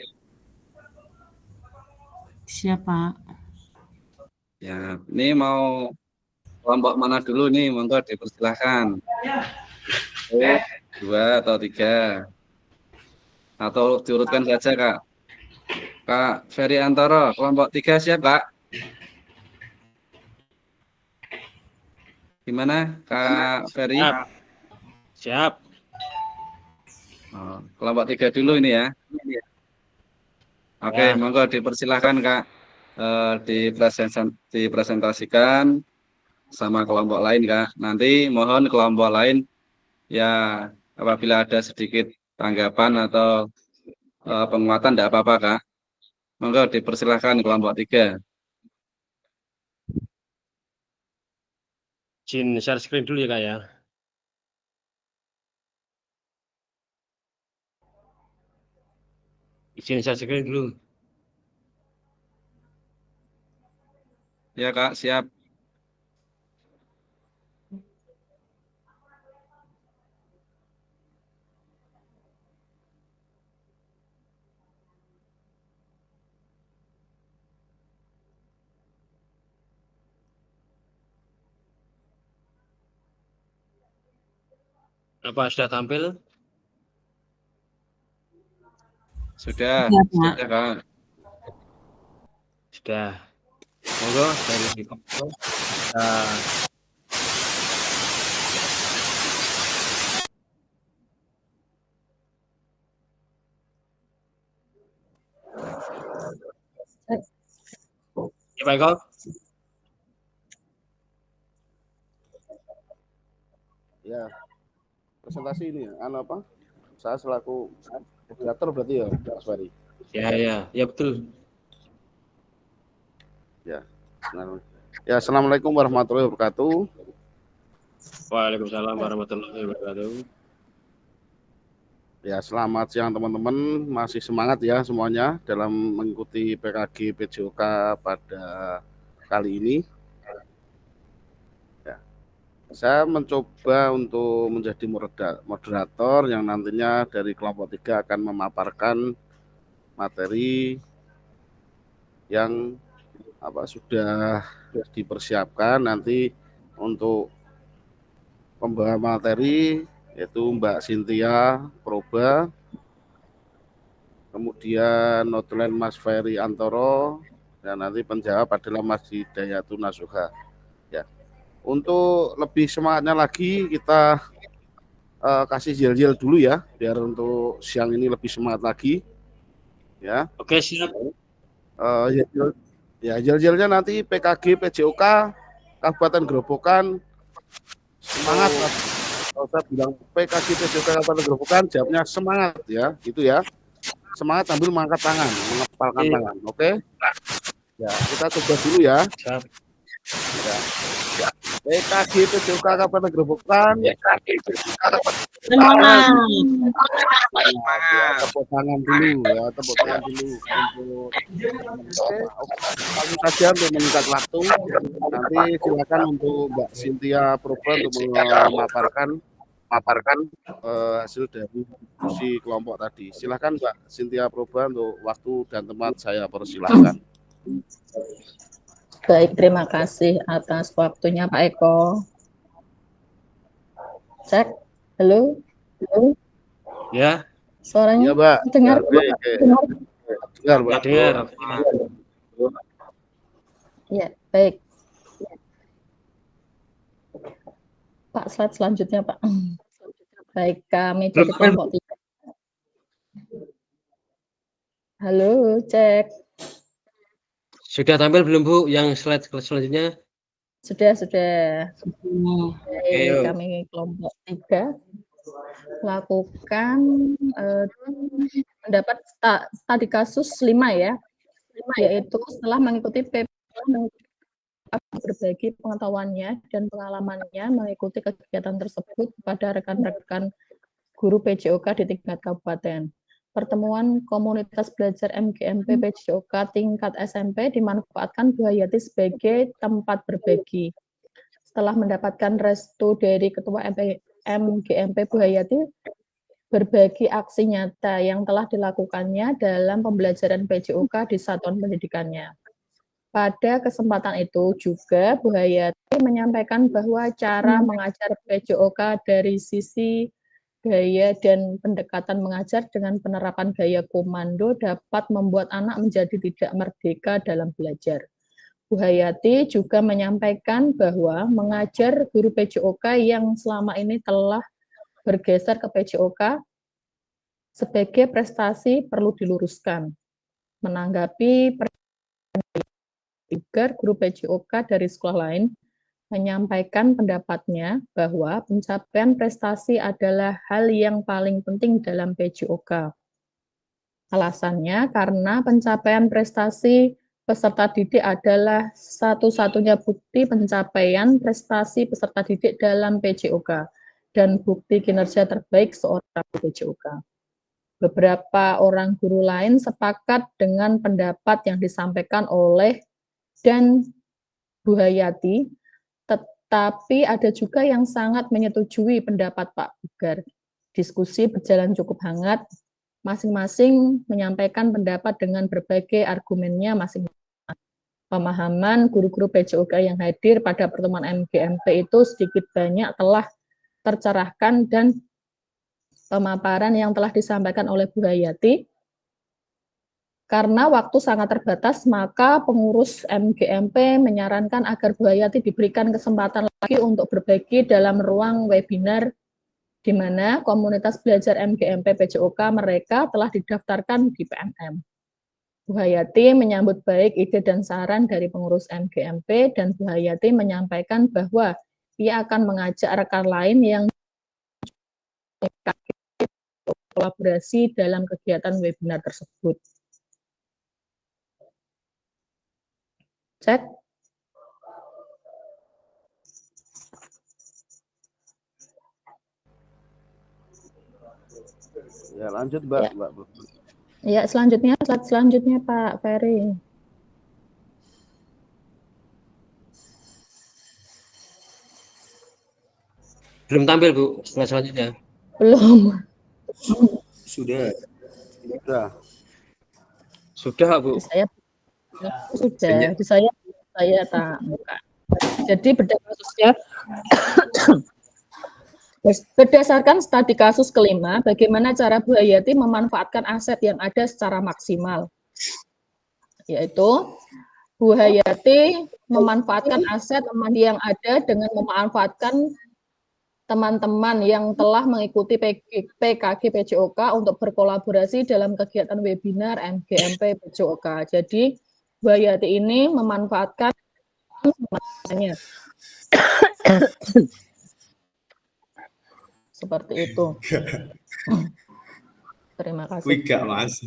Siapa? Ya, ini mau kelompok mana dulu nih? Monggo dipersilahkan. 2 atau 3 atau diurutkan saja Kak. Kak Ferry Antoro, kelompok 3 siap Kak? Gimana Kak Ferry? Siap. Oh, kelompok 3 dulu ini ya. Oke, Ya. monggo dipersilahkan Kak. Dipresentasikan sama kelompok lain Kak. Nanti mohon kelompok lain ya apabila ada sedikit tanggapan atau penguatan tidak apa-apa Kak. Monggo dipersilahkan kelompok 3. Izin share screen dulu ya Kak ya. Izin share screen dulu. Ya Kak, siap. Apa sudah tampil? Sudah, Iya, Pak. sudah Kak. Sudah. Monggo dari kelompok. Ya Pak Eko. Ya, presentasi ini apa? Saya selaku moderator berarti ya, Mas Ferry. Ya betul. Ya. Ya, assalamualaikum warahmatullahi wabarakatuh. Waalaikumsalam warahmatullahi wabarakatuh. Ya, selamat siang teman-teman. Masih semangat ya semuanya dalam mengikuti PKG PJOK pada kali ini. Ya. Saya mencoba untuk menjadi moderator yang nantinya dari kelompok 3 akan memaparkan materi yang sudah dipersiapkan nanti untuk pembawa materi, yaitu Mbak Cynthia Proba, kemudian notulen Mas Ferry Antoro, dan nanti penjawab adalah Mas Hidayatun Nasuha. Ya. Untuk lebih semangatnya lagi kita kasih jel-jel dulu ya, biar untuk siang ini lebih semangat lagi. Ya. Oke, siap. Jel-jelnya nanti PKG PJOK Kabupaten Grobogan semangat. Kalau saya bilang PKG PJOK Kabupaten Grobogan, jawabnya semangat ya, gitu ya. Semangat sambil mengangkat tangan, mengepalkan tangan. Oke? Ya, kita coba dulu ya. Siap. Ya. PKG PJOK Kabupaten Grobogan. Semangat. Ya, tepuk tangan dulu ya, tepuk tangan dulu untuk saja untuk meningkat waktu. Nanti silakan untuk Mbak Cynthia Proba untuk memaparkan hasil dari diskusi kelompok tadi. Silakan Mbak Cynthia Proba untuk waktu dan tempat saya persilahkan. Baik, terima kasih atas waktunya Pak Eko. Cek, halo, Ya. suaranya Ya, Mbak. dengar? Dengar, Mbak. Dengar. Ya, baik. Pak, slide selanjutnya Pak. Baik, kami dari kelompok 3. Halo, cek. Sudah tampil belum Bu yang slide selanjutnya? Sudah. Ayo. Kami kelompok 3 lakukan mendapat studi kasus 5 ya, yaitu setelah mengikuti berbagi pengetahuannya dan pengalamannya mengikuti kegiatan tersebut pada rekan-rekan guru PJOK di tingkat kabupaten. Pertemuan komunitas belajar MGMP PJOK tingkat SMP dimanfaatkan Bu Hayati sebagai tempat berbagi. Setelah mendapatkan restu dari Ketua MGMP Bu Hayati, berbagi aksi nyata yang telah dilakukannya dalam pembelajaran PJOK di satuan pendidikannya. Pada kesempatan itu juga Bu Hayati menyampaikan bahwa cara mengajar PJOK dari sisi gaya dan pendekatan mengajar dengan penerapan gaya komando dapat membuat anak menjadi tidak merdeka dalam belajar. Bu Hayati juga menyampaikan bahwa mengajar guru PJOK yang selama ini telah bergeser ke PJOK sebagai prestasi perlu diluruskan. Menanggapi juga guru PJOK dari sekolah lain menyampaikan pendapatnya bahwa pencapaian prestasi adalah hal yang paling penting dalam PJOK. Alasannya karena pencapaian prestasi peserta didik adalah satu-satunya bukti pencapaian prestasi peserta didik dalam PJOK dan bukti kinerja terbaik seorang PJOK. Beberapa orang guru lain sepakat dengan pendapat yang disampaikan oleh dan Bu Hayati, tetapi ada juga yang sangat menyetujui pendapat Pak Bugar. Diskusi berjalan cukup hangat, masing-masing menyampaikan pendapat dengan berbagai argumennya masing-masing. Pemahaman guru-guru PJOK yang hadir pada pertemuan MGMP itu sedikit banyak telah tercerahkan dan pemaparan yang telah disampaikan oleh Bu Hayati. Karena waktu sangat terbatas, maka pengurus MGMP menyarankan agar Bu Hayati diberikan kesempatan lagi untuk berbagi dalam ruang webinar di mana komunitas belajar MGMP PJOK mereka telah didaftarkan di PMM. Bu Hayati menyambut baik ide dan saran dari pengurus MGMP dan Bu Hayati menyampaikan bahwa ia akan mengajak rekan lain yang kolaborasi dalam kegiatan webinar tersebut. Cek. Ya, lanjut Mbak. Ya. Ya, selanjutnya Pak Ferry. Belum tampil Bu, selanjutnya. Belum. Sudah. Sudah Bu. Saya sudah, di saya tak buka. Jadi berdasarkan studi kasus kelima, bagaimana cara Bu Hayati memanfaatkan aset yang ada secara maksimal, yaitu Bu Hayati memanfaatkan aset yang ada dengan memanfaatkan teman-teman yang telah mengikuti PKG PJOK untuk berkolaborasi dalam kegiatan webinar MGMP PJOK. Jadi Bu Hayati ini memanfaatkan seperti itu. Terima kasih. Wiga Mas.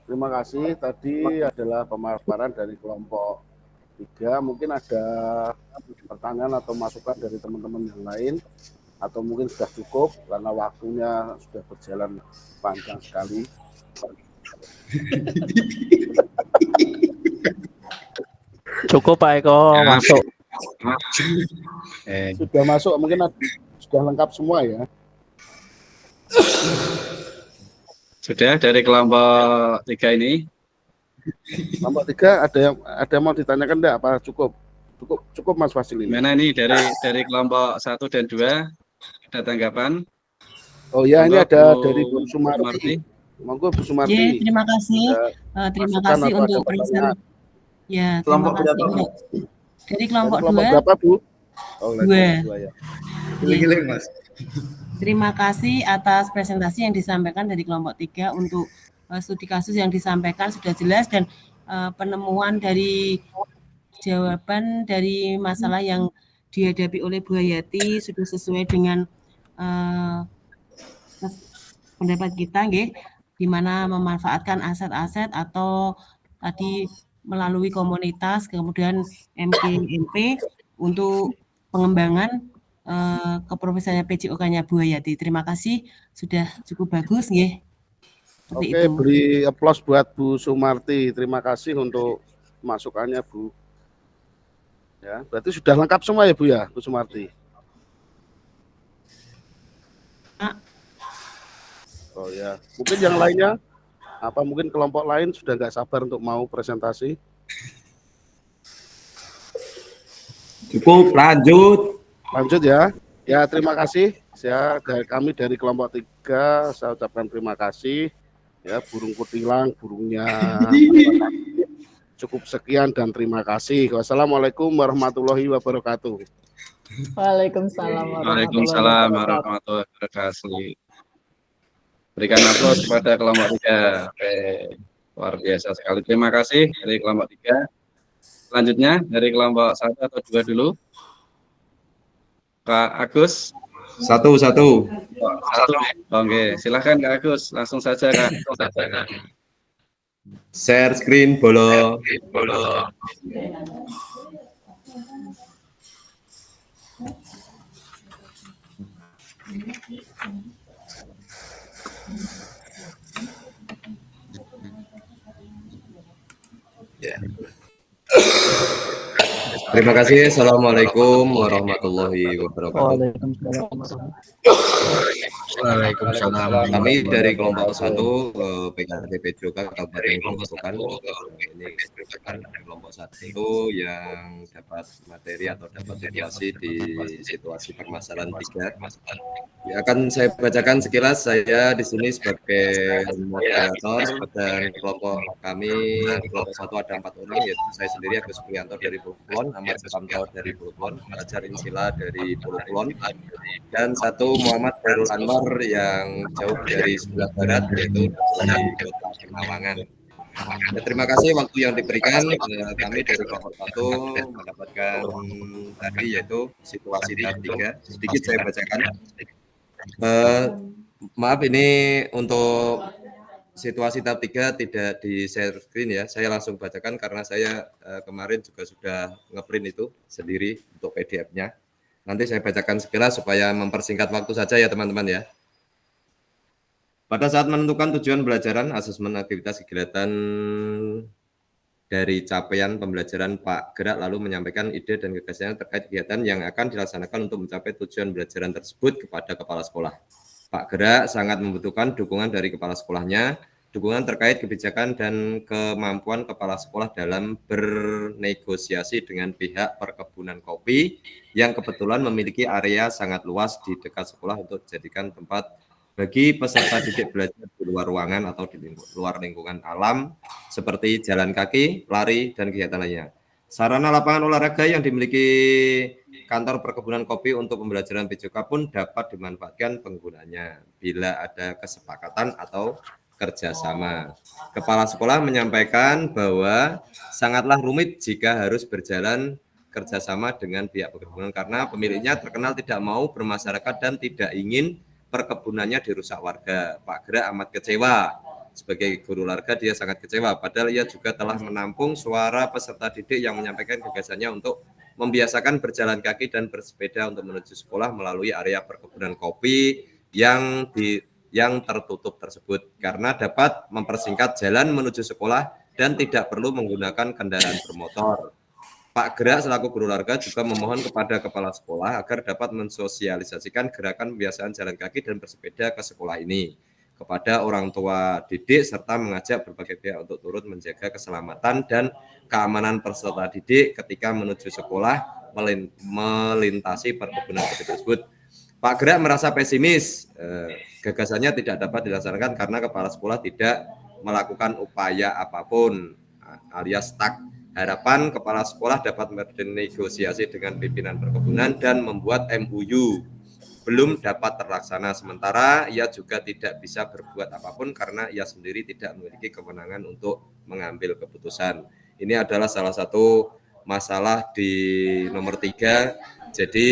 Terima kasih. Tadi adalah pemaparan dari kelompok 3. Mungkin ada pertanyaan atau masukan dari teman-teman yang lain, atau mungkin sudah cukup karena waktunya sudah berjalan panjang sekali. Cukup Pak Eko, masuk. Sudah masuk, mungkin sudah lengkap semua ya. Sudah dari kelompok 3 ini. Kelompok 3 ada yang mau ditanyakan enggak? Apa cukup Mas Fasil ini? Mana ini dari kelompok 1 dan 2 ada tanggapan? Oh ya, ini Monggo, ada Bu dari Bu Sumarti. Monggo Bu Sumarti. Ya, terima kasih. Terima kasih untuk presentasi. Ya, terima kasih untuk dari kelompok 2. Berapa Bu? Oh, 2. Ya. Giling-giling Mas. Terima kasih atas presentasi yang disampaikan dari kelompok 3 untuk studi kasus yang disampaikan sudah jelas dan penemuan dari jawaban dari masalah yang dihadapi oleh Bu Hayati sudah sesuai dengan pendapat kita, di mana memanfaatkan aset-aset atau tadi melalui komunitas, kemudian MGMP untuk pengembangan keprofesialan PJOK-nya Bu Hayati. Terima kasih, sudah cukup bagus, Oke, itu. Beri aplaus buat Bu Sumarti. Terima kasih untuk masukannya, Bu. Ya, berarti sudah lengkap semua ya Bu ya, Bu Sumarti? Oh ya, mungkin yang lainnya, apa mungkin kelompok lain sudah nggak sabar untuk mau presentasi? Cukup, lanjut. Lanjut ya. Ya, terima kasih. Kami dari kelompok 3, saya ucapkan terima kasih. Ya, burung kutilang, burungnya. Cukup sekian dan terima kasih. Wassalamualaikum warahmatullahi wabarakatuh. Waalaikumsalam Waalaikumsalam warahmatullahi wabarakatuh. Berikan aplaus kepada kelompok 3. Oke, luar biasa sekali. Terima kasih dari kelompok 3. Selanjutnya dari kelompok 1 atau 2 dulu. Kak Agus. Satu. Oke, silahkan Kak Agus. Langsung saja Kak. Share screen, bolo. Ya. Terima kasih. Assalamualaikum warahmatullahi wabarakatuh. Waalaikumsalam. Kami dari kelompok 1 PKT PJOK Kabupaten Grobogan. Ini kelompok 1 yang dapat materi atau dapat situasi di situasi permasalahan 3. Ya, akan saya bacakan sekilas. Saya di sini sebagai moderator dan kelompok kami kelompok 1 ada 4 orang, yaitu saya sendiri Agus Prianto dari Pulau Kulon, Ahmad Sukamto dari Pulau Kulon, Fajar Insila dari Pulau Kulon, dan 1 Muhammad Khairul Anwar yang jauh dari sebelah barat, yaitu dari Kota Kemawangan. Ya, terima kasih waktu yang diberikan. Kami dari kelompok 1 mendapatkan tadi yaitu situasi tahap 3. Sedikit saya bacakan. Maaf, ini untuk situasi tahap 3 tidak di share screen ya. Saya langsung bacakan karena saya kemarin juga sudah ngeprint itu sendiri untuk PDF-nya. Nanti saya bacakan sekilas supaya mempersingkat waktu saja ya teman-teman ya. Pada saat menentukan tujuan pembelajaran, asesmen aktivitas kegiatan dari capaian pembelajaran, Pak Gerak lalu menyampaikan ide dan gagasannya terkait kegiatan yang akan dilaksanakan untuk mencapai tujuan pembelajaran tersebut kepada kepala sekolah. Pak Gerak sangat membutuhkan dukungan dari kepala sekolahnya, dukungan terkait kebijakan dan kemampuan kepala sekolah dalam bernegosiasi dengan pihak perkebunan kopi yang kebetulan memiliki area sangat luas di dekat sekolah untuk dijadikan tempat bagi peserta didik belajar di luar ruangan atau di luar lingkungan alam seperti jalan kaki, lari, dan kegiatan lainnya. Sarana lapangan olahraga yang dimiliki kantor perkebunan kopi untuk pembelajaran PJOK pun dapat dimanfaatkan penggunanya bila ada kesepakatan atau kerjasama. Kepala sekolah menyampaikan bahwa sangatlah rumit jika harus berjalan kerjasama dengan pihak perkebunan karena pemiliknya terkenal tidak mau bermasyarakat dan tidak ingin perkebunannya dirusak warga. Pak Gerak amat kecewa. Sebagai guru olahraga dia sangat kecewa, padahal ia juga telah menampung suara peserta didik yang menyampaikan gagasannya untuk membiasakan berjalan kaki dan bersepeda untuk menuju sekolah melalui area perkebunan kopi yang tertutup tersebut, karena dapat mempersingkat jalan menuju sekolah dan tidak perlu menggunakan kendaraan bermotor. Pak Gerak selaku guru olahraga juga memohon kepada kepala sekolah agar dapat mensosialisasikan gerakan pembiasaan jalan kaki dan bersepeda ke sekolah ini kepada orang tua didik serta mengajak berbagai pihak untuk turut menjaga keselamatan dan keamanan peserta didik ketika menuju sekolah melintasi perkebunan kopi tersebut. Pak Gerak merasa pesimis, gagasannya tidak dapat dilaksanakan karena kepala sekolah tidak melakukan upaya apapun alias stuck. Harapan kepala sekolah dapat bernegosiasi dengan pimpinan perkebunan dan membuat MOU belum dapat terlaksana. Sementara ia juga tidak bisa berbuat apapun karena ia sendiri tidak memiliki kewenangan untuk mengambil keputusan. Ini adalah salah satu masalah di nomor 3. Jadi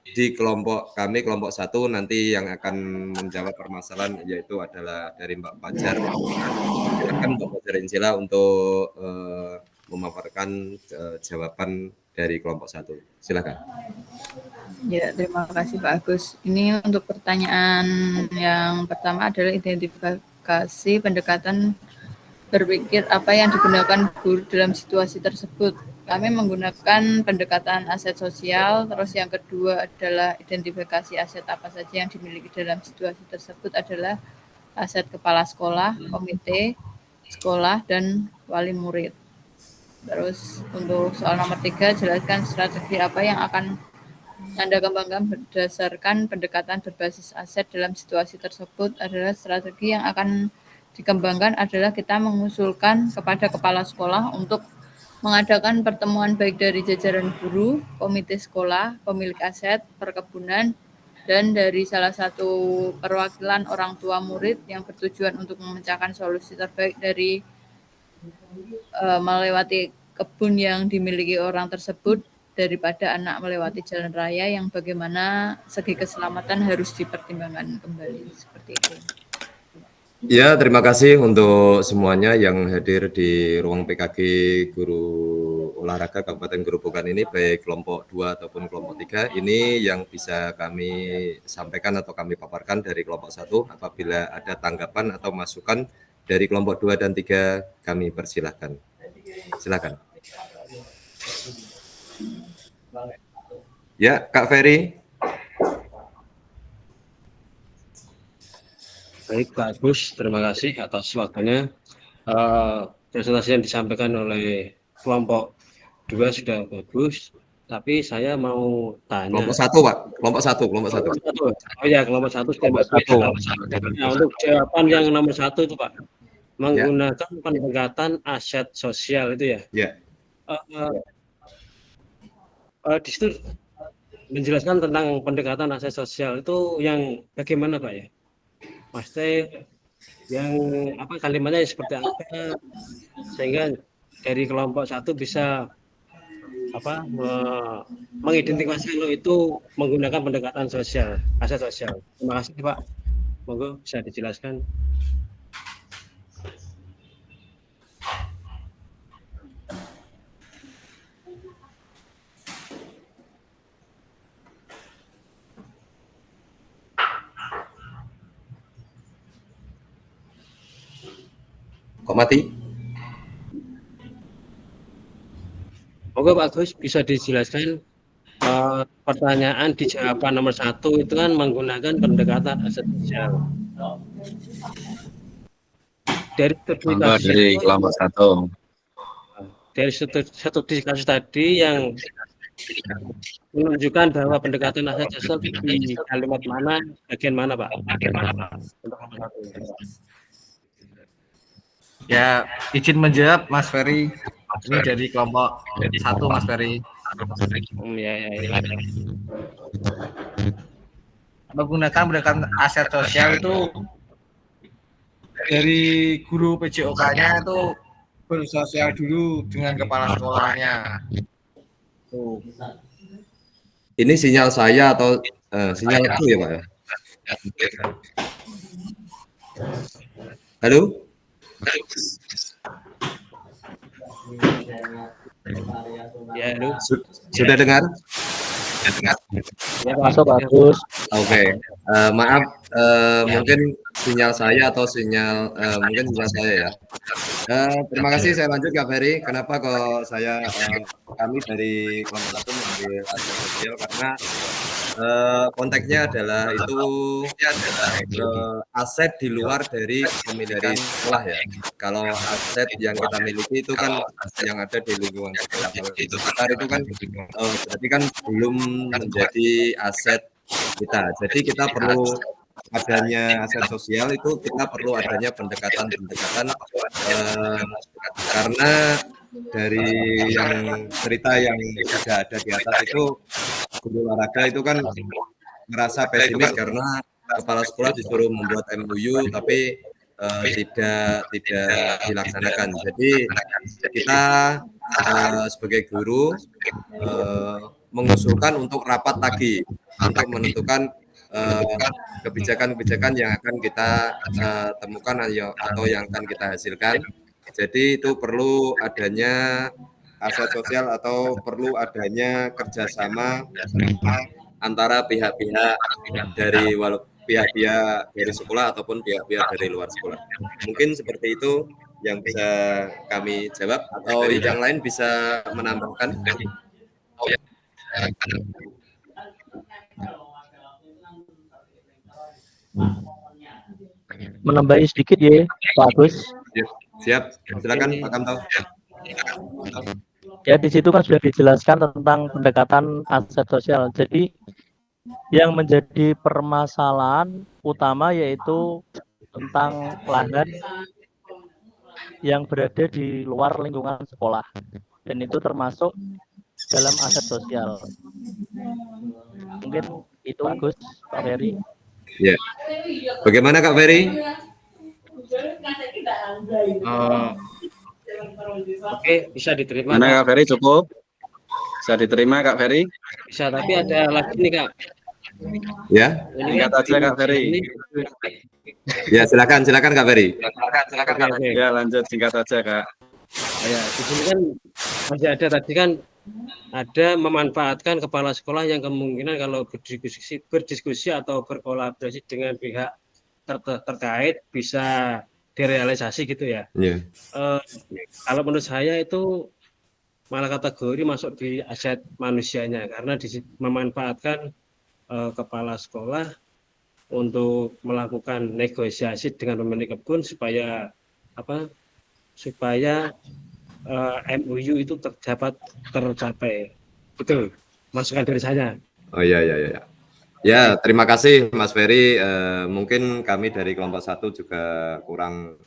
di kelompok kami, kelompok 1 nanti yang akan menjawab permasalahan yaitu adalah dari Mbak Fajar. Silakan Mbak Fajar Insila untuk memaparkan jawaban dari kelompok 1. Silakan. Ya, terima kasih Pak Agus. Ini untuk pertanyaan yang pertama adalah identifikasi pendekatan berpikir apa yang digunakan guru dalam situasi tersebut. kami menggunakan pendekatan aset sosial. Terus yang kedua adalah identifikasi aset apa saja yang dimiliki dalam situasi tersebut adalah aset kepala sekolah, komite sekolah, dan wali murid. Terus untuk soal nomor 3, jelaskan strategi apa yang akan Anda kembangkan berdasarkan pendekatan berbasis aset dalam situasi tersebut. Adalah strategi yang akan dikembangkan adalah kita mengusulkan kepada kepala sekolah untuk mengadakan pertemuan baik dari jajaran guru, komite sekolah, pemilik aset, perkebunan, dan dari salah satu perwakilan orang tua murid yang bertujuan untuk memecahkan solusi terbaik dari melewati kebun yang dimiliki orang tersebut daripada anak melewati jalan raya yang bagaimana segi keselamatan harus dipertimbangkan kembali, seperti itu. Ya, terima kasih untuk semuanya yang hadir di ruang PKG Guru Olahraga Kabupaten Gerobokan ini, baik kelompok 2 ataupun kelompok 3. Ini yang bisa kami sampaikan atau kami paparkan dari kelompok 1. Apabila ada tanggapan atau masukan dari kelompok 2 dan 3, kami persilahkan. Silakan. Ya, Kak Ferry. Baik, Pak Agus, terima kasih atas waktunya. Presentasi yang disampaikan oleh kelompok 2 sudah bagus, tapi saya mau tanya. Kelompok 1, Pak. Kelompok 1. Oh ya, kelompok 1 sudah bagus. Nah, untuk jawaban yang nomor 1 itu, Pak, menggunakan pendekatan aset sosial itu ya. Ya. Di situ menjelaskan tentang pendekatan aset sosial itu yang bagaimana, Pak ya? Maksudnya yang apa kalimatnya seperti apa sehingga dari kelompok 1 bisa apa mengidentifikasi kalau itu menggunakan pendekatan sosial, aset sosial. Terima kasih, Pak. Monggo bisa dijelaskan. Kok mati? Monggo Pak Gus bisa dijelaskan pertanyaan di jawaban nomor 1 itu kan menggunakan pendekatan aset sosial. Dari kelompok 1. Dari studi kasus tadi yang menunjukkan bahwa pendekatan aset sosial di kalimat mana, bagian mana, Pak? Ya, izin menjawab Mas Ferry. Ini dari kelompok 1, Mas Ferry. Ya. Menggunakan pendekatan aset sosial itu dari guru PJOK-nya itu bersosial dulu dengan kepala sekolahnya. Ini sinyal saya atau sinyal aku ya, Pak? Halo? Ya, halo. Sudah dengar? Ya, masuk bagus. Oke. Maaf, mungkin sinyal saya atau sinyal mungkin sinyal saya ya. Terima kasih, saya lanjut Kak Ferry. Kenapa kok saya kami dari kelompok 1 mengambil aset sosial karena konteksnya adalah itu aset di luar dari kepemilikan sekolah ya. Kalau aset yang kita miliki itu kan yang ada di lingkungan sekolah. Kalau di sekitar itu kan berarti kan belum menjadi aset kita. Jadi kita perlu adanya aset sosial itu kita perlu adanya pendekatan karena dari yang cerita yang sudah ada di atas itu guru olahraga itu kan merasa pesimis karena kepala sekolah disuruh membuat MOU tapi tidak dilaksanakan. Jadi kita sebagai guru mengusulkan untuk rapat lagi untuk menentukan kebijakan-kebijakan yang akan kita temukan atau yang akan kita hasilkan. Jadi itu perlu adanya aset sosial atau perlu adanya kerjasama antara pihak-pihak dari pihak-pihak dari sekolah ataupun pihak-pihak dari luar sekolah. Mungkin seperti itu yang bisa kami jawab atau yang lain bisa menambahkan? Menambahi sedikit ya, Pak Agus. Siap, silakan Pak Kamto. Ya, di situ kan sudah dijelaskan tentang pendekatan aset sosial. Jadi yang menjadi permasalahan utama yaitu tentang lahan yang berada di luar lingkungan sekolah, dan itu termasuk dalam aset sosial. Mungkin itu Agus, Pak Ferry. Ya. Bagaimana Kak Ferry? Oke, bisa diterima. Mana Kak Ferry, cukup? Bisa diterima Kak Ferry? Bisa, tapi ada lagi nih Kak. Ya. Singkat aja Kak Ferry. Ya, silakan Kak Ferry. Ya, lanjut singkat aja Kak. Ya, di sini kan masih ada tadi kan ada memanfaatkan kepala sekolah yang kemungkinan kalau berdiskusi atau berkolaborasi dengan pihak terkait bisa direalisasi gitu ya. Yeah. Kalau menurut saya itu malah kategori masuk di aset manusianya karena memanfaatkan kepala sekolah untuk melakukan negosiasi dengan pemilik kebun supaya MOU itu dapat tercapai. Betul, masukan dari saya. Oh iya. Ya, terima kasih Mas Ferry. Mungkin kami dari kelompok 1 juga kurang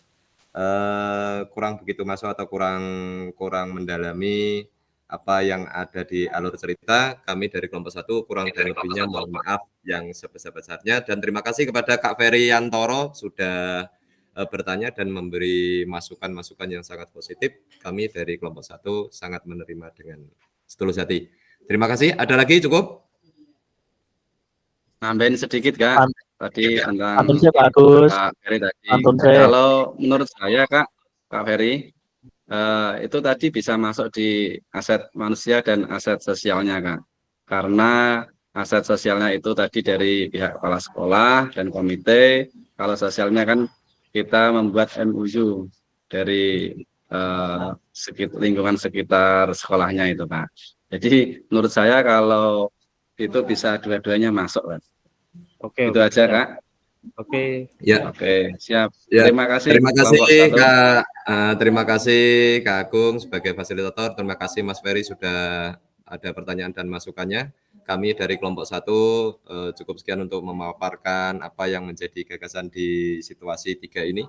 begitu masuk atau kurang mendalami apa yang ada di alur cerita. Kami dari kelompok 1 kurang dan lebihnya mohon maaf yang sebesar-besarnya, dan terima kasih kepada Kak Ferry Yantoro sudah bertanya dan memberi masukan-masukan yang sangat positif. Kami dari kelompok 1 sangat menerima dengan setulus hati. Terima kasih. Ada lagi cukup? Nambahin sedikit Kak. Tadi tentang Pak Agus. Kak Ferry tadi. Kalau menurut saya Kak Ferry, itu tadi bisa masuk di aset manusia dan aset sosialnya Kak. Karena aset sosialnya itu tadi dari pihak kepala sekolah dan komite. Kalau sosialnya kan kita membuat MOU dari lingkungan sekitar sekolahnya itu Pak. Jadi menurut saya kalau itu bisa dua-duanya masuk Pak. Oke. Itu aja Kak. Oke. Ya. Oke, siap. Ya. Terima kasih. Terima kasih Kak Agung sebagai fasilitator. Terima kasih Mas Ferry sudah ada pertanyaan dan masukannya. Kami dari kelompok 1 cukup sekian untuk memaparkan apa yang menjadi gagasan di situasi 3 ini.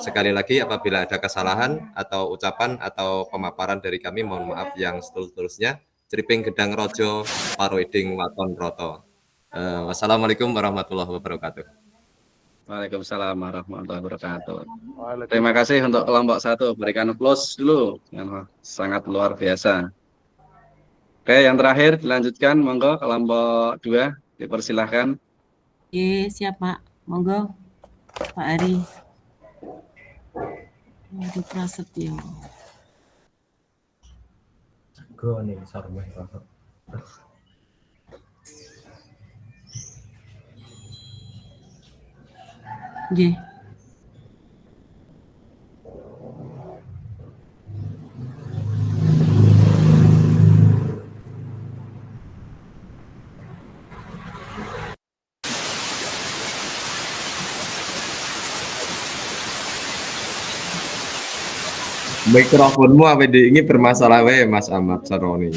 Sekali lagi apabila ada kesalahan atau ucapan atau pemaparan dari kami mohon maaf yang setulus-tulusnya. Ceriping gedang rojo, paroiding waton roto. Wassalamualaikum warahmatullahi wabarakatuh. Waalaikumsalam warahmatullahi wabarakatuh. Terima kasih untuk kelompok 1. Berikan applause dulu yang sangat luar biasa. Oke, yang terakhir dilanjutkan, monggo kelompok 2 dipersilahkan. Oke, siap Pak. Monggo Pak Ari. Ari Prasetyo. Go nih, sarung. Nggih. Mikrofonmu apa ini bermasalah Mas Ahmad Saroni.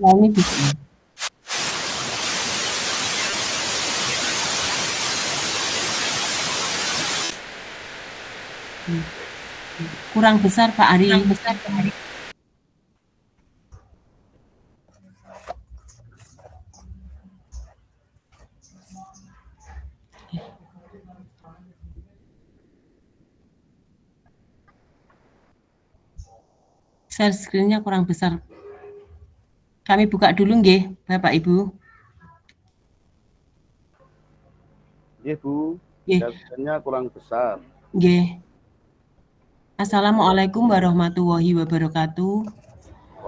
Ini bisa. Kurang besar Pak Ari. Share screen-nya kurang besar. Kami buka dulu nggih, Bapak Ibu. Iya Bu, Nggih. share-nya kurang besar. Nggih. Assalamualaikum warahmatullahi wabarakatuh.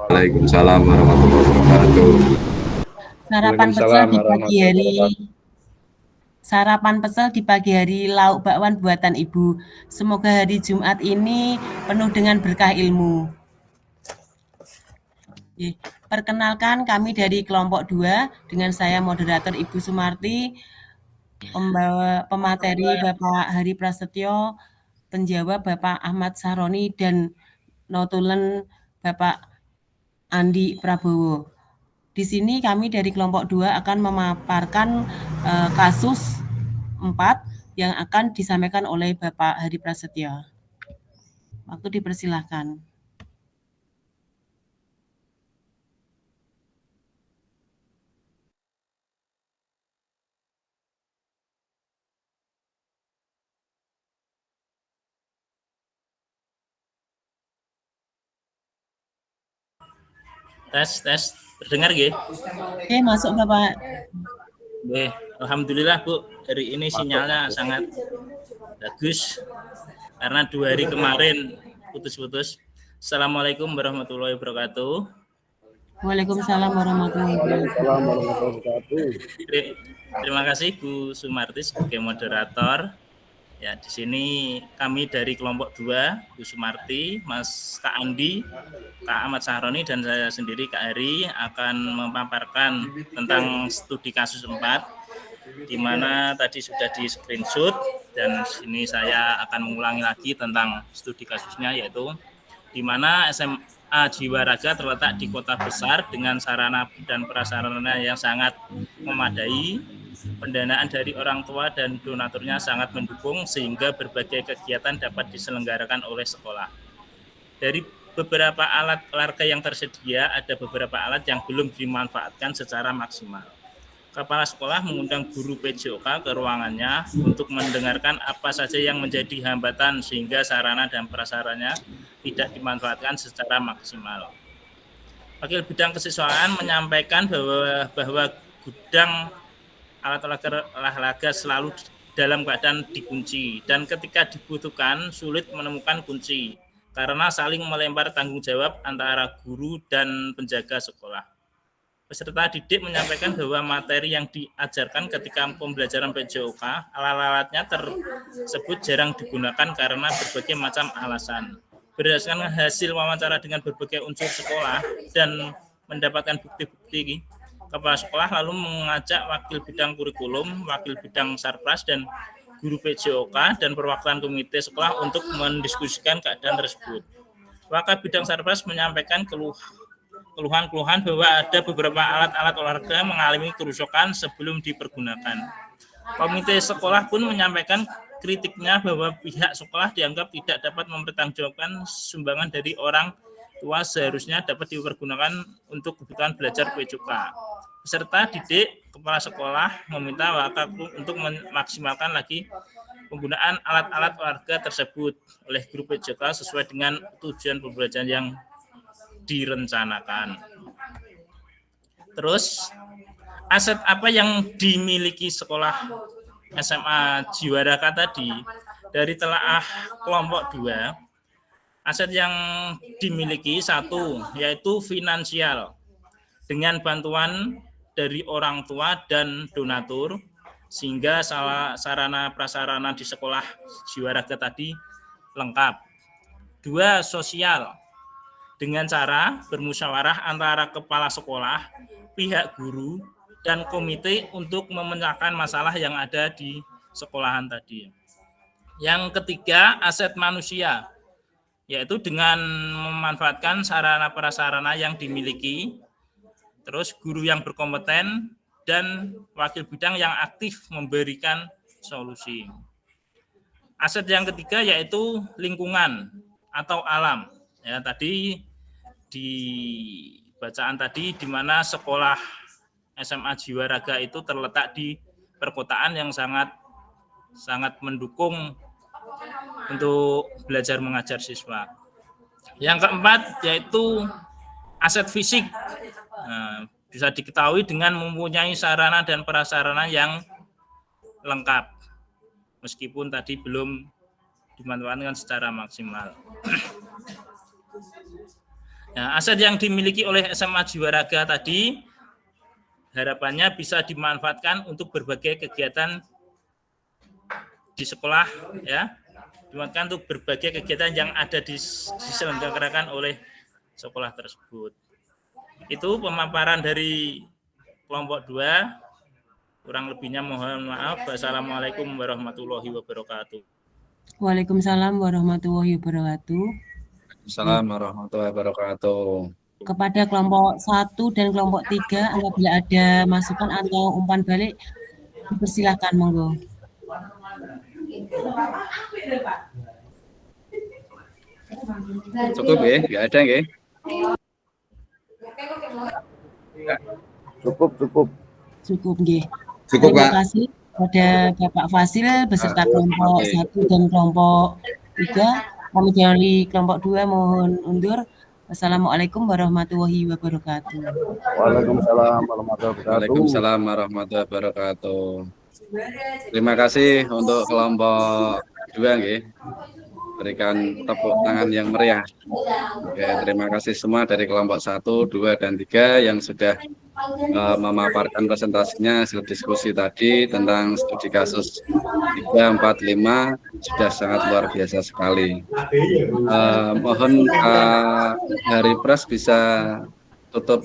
Waalaikumsalam warahmatullahi wabarakatuh. Sarapan pecel di pagi hari. Sarapan pecel di pagi hari, lauk bakwan buatan Ibu. Semoga hari Jumat ini penuh dengan berkah ilmu. Perkenalkan, kami dari kelompok 2 dengan saya moderator Ibu Sumarti, pembawa pemateri Bapak Hari Prasetyo, penjawab Bapak Ahmad Saroni, dan notulen Bapak Andi Prabowo. Di sini kami dari kelompok 2 akan memaparkan kasus 4 yang akan disampaikan oleh Bapak Hari Prasetyo. Waktu dipersilahkan. Tes, terdengar nggih? Oke, masuk Bapak. Nggih, alhamdulillah Bu, hari ini sinyalnya sangat bagus karena 2 hari kemarin putus-putus. Assalamualaikum warahmatullahi wabarakatuh. Waalaikumsalam warahmatullahi wabarakatuh. Terima kasih Bu Sumarti sebagai moderator. Ya, di sini kami dari kelompok 2, Bu Sumarti, Mas Kak Andi, Kak Ahmad Sahroni, dan saya sendiri Kak Heri akan memaparkan tentang studi kasus 4, di mana tadi sudah di screenshot, dan sini saya akan mengulangi lagi tentang studi kasusnya, yaitu di mana SMA Jiwa Raga terletak di kota besar dengan sarana dan prasarana yang sangat memadai. Pendanaan dari orang tua dan donaturnya sangat mendukung sehingga berbagai kegiatan dapat diselenggarakan oleh sekolah. Dari beberapa alat olahraga yang tersedia, ada beberapa alat yang belum dimanfaatkan secara maksimal. Kepala sekolah mengundang guru PJOK ke ruangannya untuk mendengarkan apa saja yang menjadi hambatan sehingga sarana dan prasarananya tidak dimanfaatkan secara maksimal. Wakil Bidang Kesiswaan menyampaikan bahwa gudang alat olahraga selalu dalam keadaan dikunci dan ketika dibutuhkan sulit menemukan kunci karena saling melempar tanggung jawab antara guru dan penjaga sekolah. Peserta didik menyampaikan bahwa materi yang diajarkan ketika pembelajaran PJOK, alat-alatnya tersebut jarang digunakan karena berbagai macam alasan. Berdasarkan hasil wawancara dengan berbagai unsur sekolah dan mendapatkan bukti-bukti, Kepala sekolah lalu mengajak wakil bidang kurikulum, wakil bidang sarpras, dan guru PJOK dan perwakilan komite sekolah untuk mendiskusikan keadaan tersebut. Wakil bidang sarpras menyampaikan keluhan-keluhan bahwa ada beberapa alat-alat olahraga mengalami kerusakan sebelum dipergunakan. Komite sekolah pun menyampaikan kritiknya bahwa pihak sekolah dianggap tidak dapat mempertanggungjawabkan sumbangan dari orang tua seharusnya dapat dipergunakan untuk kebutuhan belajar PJOK. Peserta didik, kepala sekolah meminta Wakaplu untuk memaksimalkan lagi penggunaan alat-alat olahraga tersebut oleh guru PJOK sesuai dengan tujuan pembelajaran yang direncanakan. Terus, aset apa yang dimiliki sekolah SMA Jiwa Raga tadi? Dari telaah kelompok 2, aset yang dimiliki 1 yaitu finansial dengan bantuan dari orang tua dan donatur sehingga sarana prasarana di sekolah Jiwa Raga tadi lengkap. 2, sosial dengan cara bermusyawarah antara kepala sekolah, pihak guru, dan komite untuk memecahkan masalah yang ada di sekolahan tadi. Yang ketiga, aset manusia, yaitu dengan memanfaatkan sarana prasarana yang dimiliki, terus guru yang berkompeten, dan wakil bidang yang aktif memberikan solusi. Aset yang ketiga yaitu lingkungan atau alam. Ya, tadi di bacaan tadi di mana sekolah SMA Jiwa Raga itu terletak di perkotaan yang sangat mendukung untuk belajar mengajar siswa. Yang keempat yaitu aset fisik. Nah, bisa diketahui dengan mempunyai sarana dan prasarana yang lengkap, meskipun tadi belum dimanfaatkan secara maksimal. Nah, aset yang dimiliki oleh SMA Jiwaraga tadi harapannya bisa dimanfaatkan untuk berbagai kegiatan di sekolah, ya, dimanfaatkan untuk berbagai kegiatan yang ada diselenggarakan oleh sekolah tersebut. Itu pemaparan dari kelompok 2. Kurang lebihnya mohon maaf. Wassalamualaikum warahmatullahi wabarakatuh. Waalaikumsalam warahmatullahi wabarakatuh. Assalamualaikum warahmatullahi wabarakatuh. Kepada kelompok 1 dan kelompok 3, apabila ada masukan atau umpan balik, dipersilakan, monggo. Cukup ya, nggak ada ya? Cukup. Cukup, nggih. Cukup, Terima Pak. kasih kepada Bapak Fasil beserta kelompok 1 dan kelompok 3. Kami dari kelompok 2 mohon undur. Wassalamualaikum warahmatullahi wabarakatuh. Waalaikumsalam warahmatullahi wabarakatuh. Waalaikumsalam warahmatullahi wabarakatuh. Terima kasih untuk kelompok 2 nggih. Berikan tepuk tangan yang meriah. Oke, terima kasih semua dari kelompok 1, 2, dan 3 yang sudah memaparkan presentasinya hasil diskusi tadi tentang studi kasus 3, 4, 5 sudah sangat luar biasa sekali. Mohon dari Pres bisa tutup.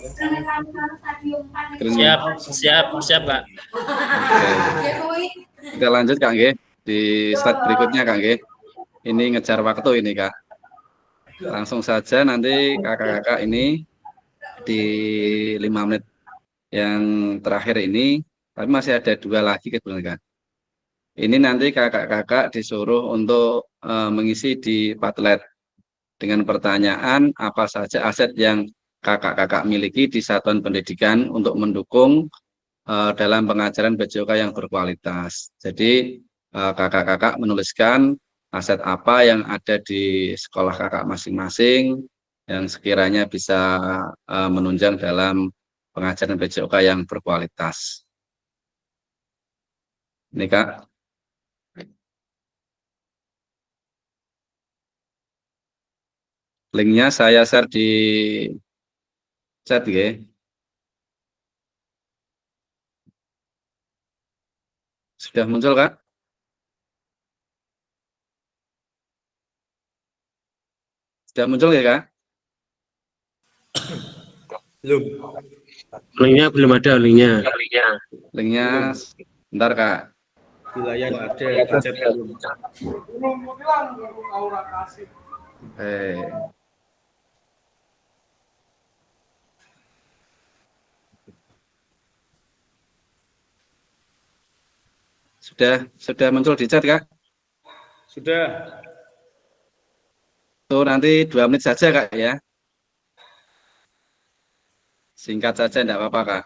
Siap Kak. Oke. Kita lanjut Kak nggih di slide berikutnya Kak nggih. Ini ngejar waktu ini Kak. Langsung saja nanti kakak-kakak ini di 5 menit yang terakhir ini, tapi masih ada 2 lagi kebetulan. Ini nanti kakak-kakak disuruh untuk mengisi di Padlet dengan pertanyaan apa saja aset yang kakak-kakak miliki di satuan pendidikan untuk mendukung dalam pengajaran BJOK yang berkualitas. Jadi kakak-kakak menuliskan aset apa yang ada di sekolah kakak masing-masing yang sekiranya bisa menunjang dalam pengajaran BJOK yang berkualitas. Ini Kak. Linknya saya share di chat ya. Sudah muncul Kak? Sudah muncul ya Kak? Belum. Linknya belum ada linknya. Linknya bentar Kak. Wilayah nggak ada, budget belum. Sudah muncul di chat Kak? Sudah. Tuh nanti 2 menit saja Kak ya. Singkat saja enggak apa-apa Kak.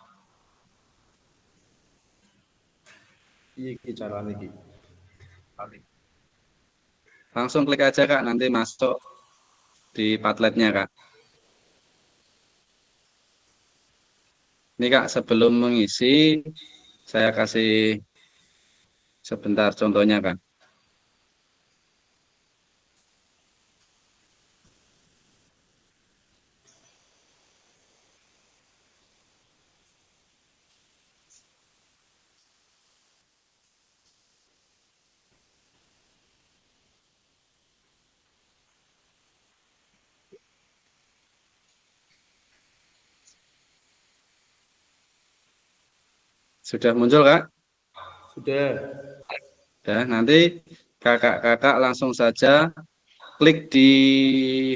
Iki carane iki. Langsung klik aja Kak, nanti masuk di Padletnya Kak. Ini Kak, sebelum mengisi, saya kasih sebentar contohnya Kak. Sudah muncul Kak? Sudah. Ya, nanti kakak-kakak langsung saja klik di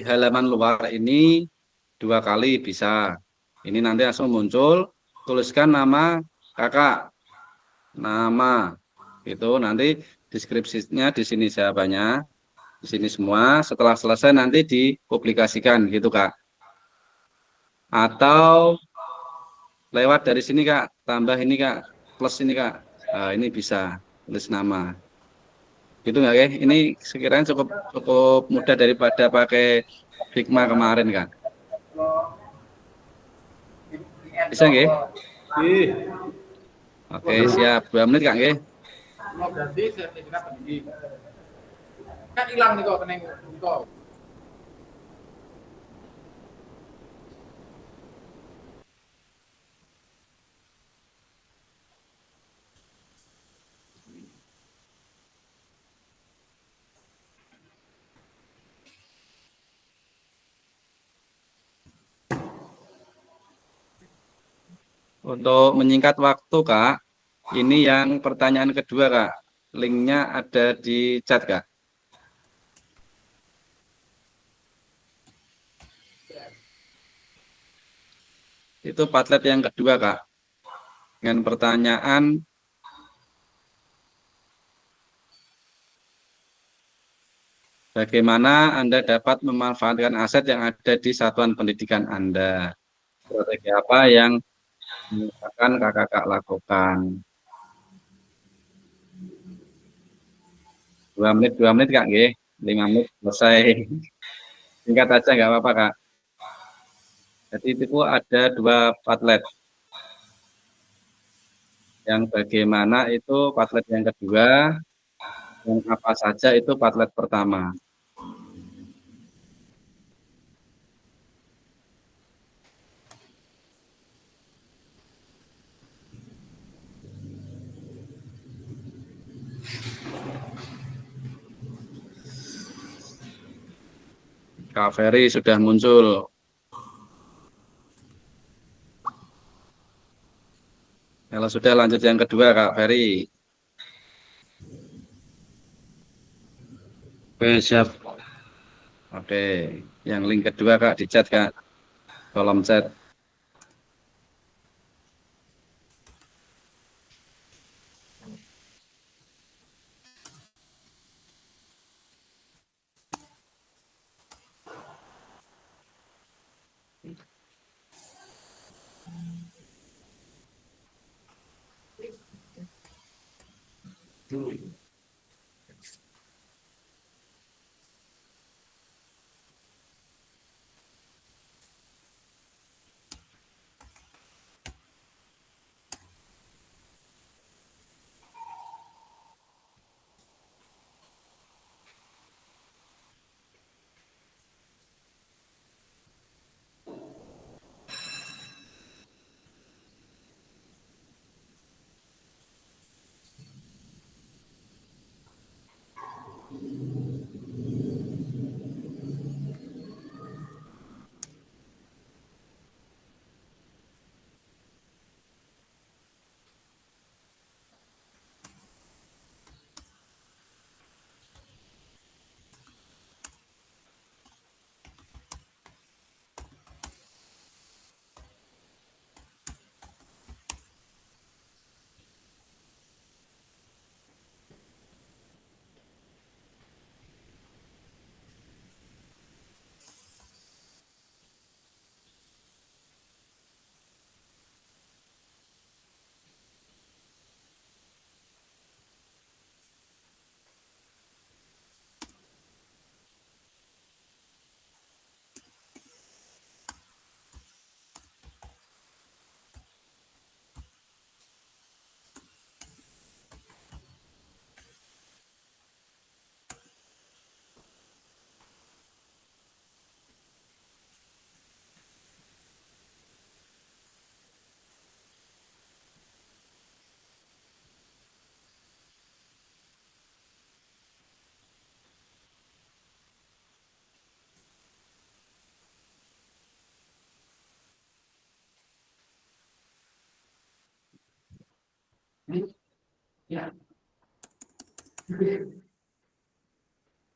halaman luar ini 2 kali bisa. Ini nanti langsung muncul, tuliskan nama kakak. Nama. Itu nanti deskripsinya di sini jawabannya. Di sini semua. Setelah selesai nanti dipublikasikan gitu Kak. Atau lewat dari sini Kak, tambah ini Kak, plus ini Kak. Nah, ini bisa tulis nama. Gitu nggak ya? Ini sekiranya cukup mudah daripada pakai Hikmah kemarin, Kak. Bisa nggih? Oke, siap. 2 menit, Kak, nggih. Berarti sertifikat pendidik. Kan hilang nih kok keneng kok. Untuk menyingkat waktu, Kak, ini yang pertanyaan kedua, Kak. Linknya ada di chat, Kak. Itu Padlet yang kedua, Kak. Dengan pertanyaan bagaimana Anda dapat memanfaatkan aset yang ada di satuan pendidikan Anda? Strategi apa yang akan kakak lakukan? 2 menit, Kak, nggih. 5 menit selesai. Singkat aja nggak apa-apa, Kak. Jadi itu ada 2 Padlet. Yang bagaimana itu Padlet yang kedua, yang apa saja itu Padlet pertama. Kak Ferry sudah muncul. Kalau sudah lanjut yang kedua, Kak Ferry. Oke, siap. Oke, yang link kedua, Kak, di chat, Kak. Kolom chat.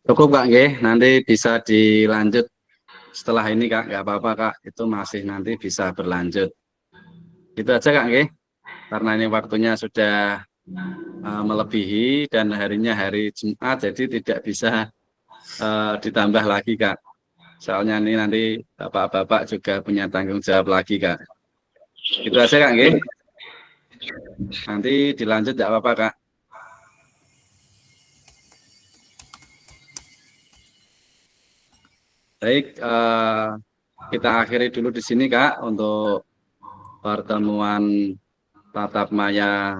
Cukup, Kak, nggih. Nanti bisa dilanjut setelah ini, Kak. Nggak apa-apa, Kak. Itu masih nanti bisa berlanjut. Itu aja, Kak, nggih. Karena ini waktunya sudah melebihi dan harinya hari Jumat, jadi tidak bisa ditambah lagi, Kak. Soalnya ini nanti bapak-bapak juga punya tanggung jawab lagi, Kak. Itu aja, Kak, nggih. Nanti dilanjut nggak apa-apa, Kak. Baik, kita akhiri dulu di sini Kak untuk pertemuan tatap maya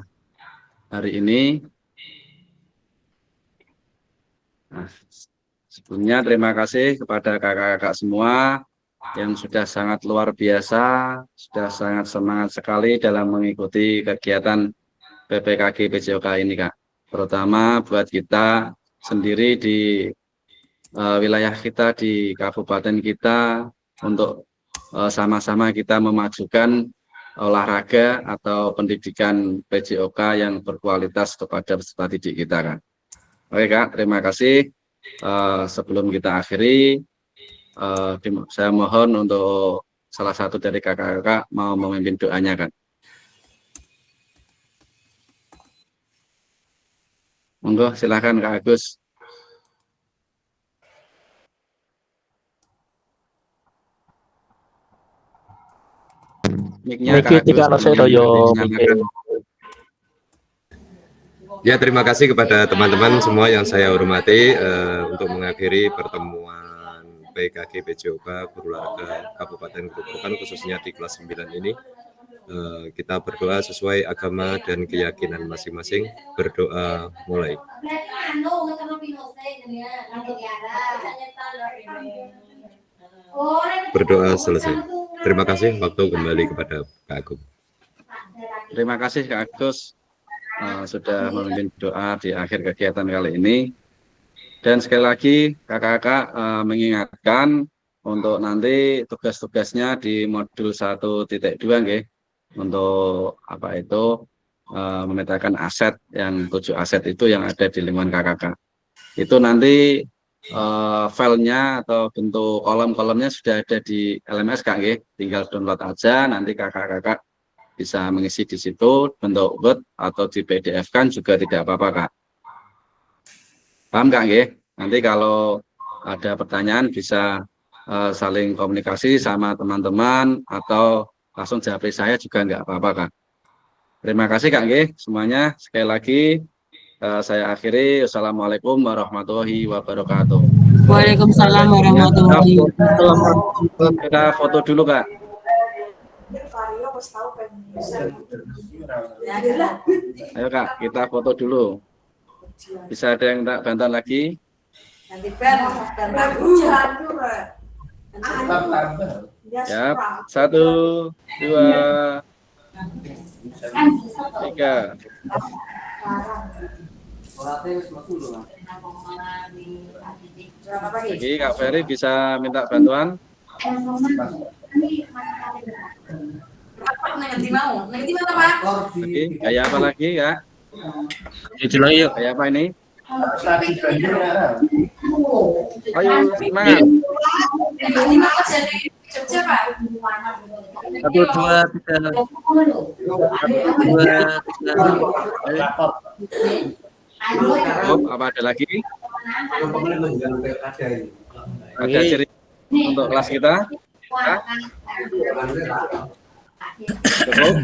hari ini. Nah, sebelumnya terima kasih kepada kakak-kakak semua yang sudah sangat luar biasa, sudah sangat semangat sekali dalam mengikuti kegiatan PPKG PJOK ini Kak. Terutama buat kita sendiri di wilayah kita, di kabupaten kita, untuk sama-sama kita memajukan olahraga atau pendidikan PJOK yang berkualitas kepada peserta didik kita Kak. Oke Kak, terima kasih. Sebelum kita akhiri, saya mohon untuk salah satu dari kakak-kakak mau memimpin doanya Kak. Monggo silakan Kak Agus. Mic-nya Kak Agus. Ya, terima kasih kepada teman-teman semua yang saya hormati untuk mengakhiri pertemuan PKG PJOK Guru Olahraga Kabupaten Grobogan khususnya di kelas 9 ini. Kita berdoa sesuai agama dan keyakinan masing-masing. Berdoa mulai. Berdoa selesai. Terima kasih, waktu kembali kepada Kak Agung. Terima kasih Kak Agus sudah memimpin doa di akhir kegiatan kali ini. Dan sekali lagi kakak-kakak mengingatkan untuk nanti tugas-tugasnya di modul 1.2 nggih. Untuk apa itu memetakan aset yang 7 aset itu yang ada di lingkungan kakak-kakak. Itu nanti filenya atau bentuk kolom-kolomnya sudah ada di LMS Kak nggih. Tinggal download aja, nanti kakak-kakak bisa mengisi di situ bentuk Word atau di PDF kan juga tidak apa-apa Kak. Paham Kak nggih? Nanti kalau ada pertanyaan bisa saling komunikasi sama teman-teman atau langsung jawab saya juga nggak apa-apa Kak. Terima kasih Kak nggih semuanya. Sekali lagi saya akhiri. Wassalamualaikum warahmatullahi wabarakatuh. Waalaikumsalam warahmatullahi wabarakatuh. Kita foto dulu Kak. Ayo Kak, kita foto dulu. Bisa ada yang tak bantuan lagi? Ya, 1, 2, 3. Lagi Kak Ferry bisa minta bantuan? Lagi, kayak apa lagi ya? Kayak apa ini? Ayo semangat. 1, 2, 3. 1, 2, 3. Apa ada lagi? Ada ciri untuk kelas kita? Ya? Cukup?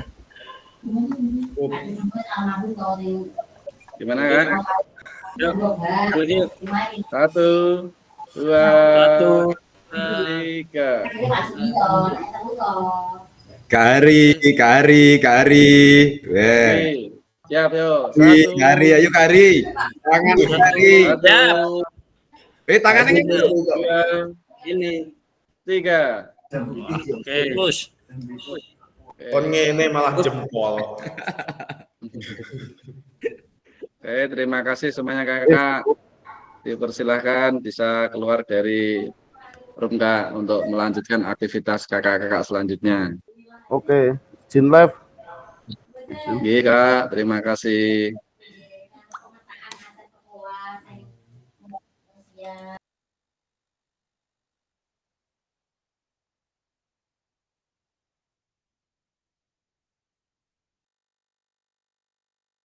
Gimana Kak? 1, 2, 3. Kari. Siap yuk. Kari, ayo Kari. Tangan Kari. Tangannya ini. 3. Oke, push. Kon ngene malah jempol. Oke, terima kasih semuanya kakak. Dipersilahkan bisa keluar dari room Kak untuk melanjutkan aktivitas kakak-kakak selanjutnya. Oke, izin live. Iya Kak, terima kasih.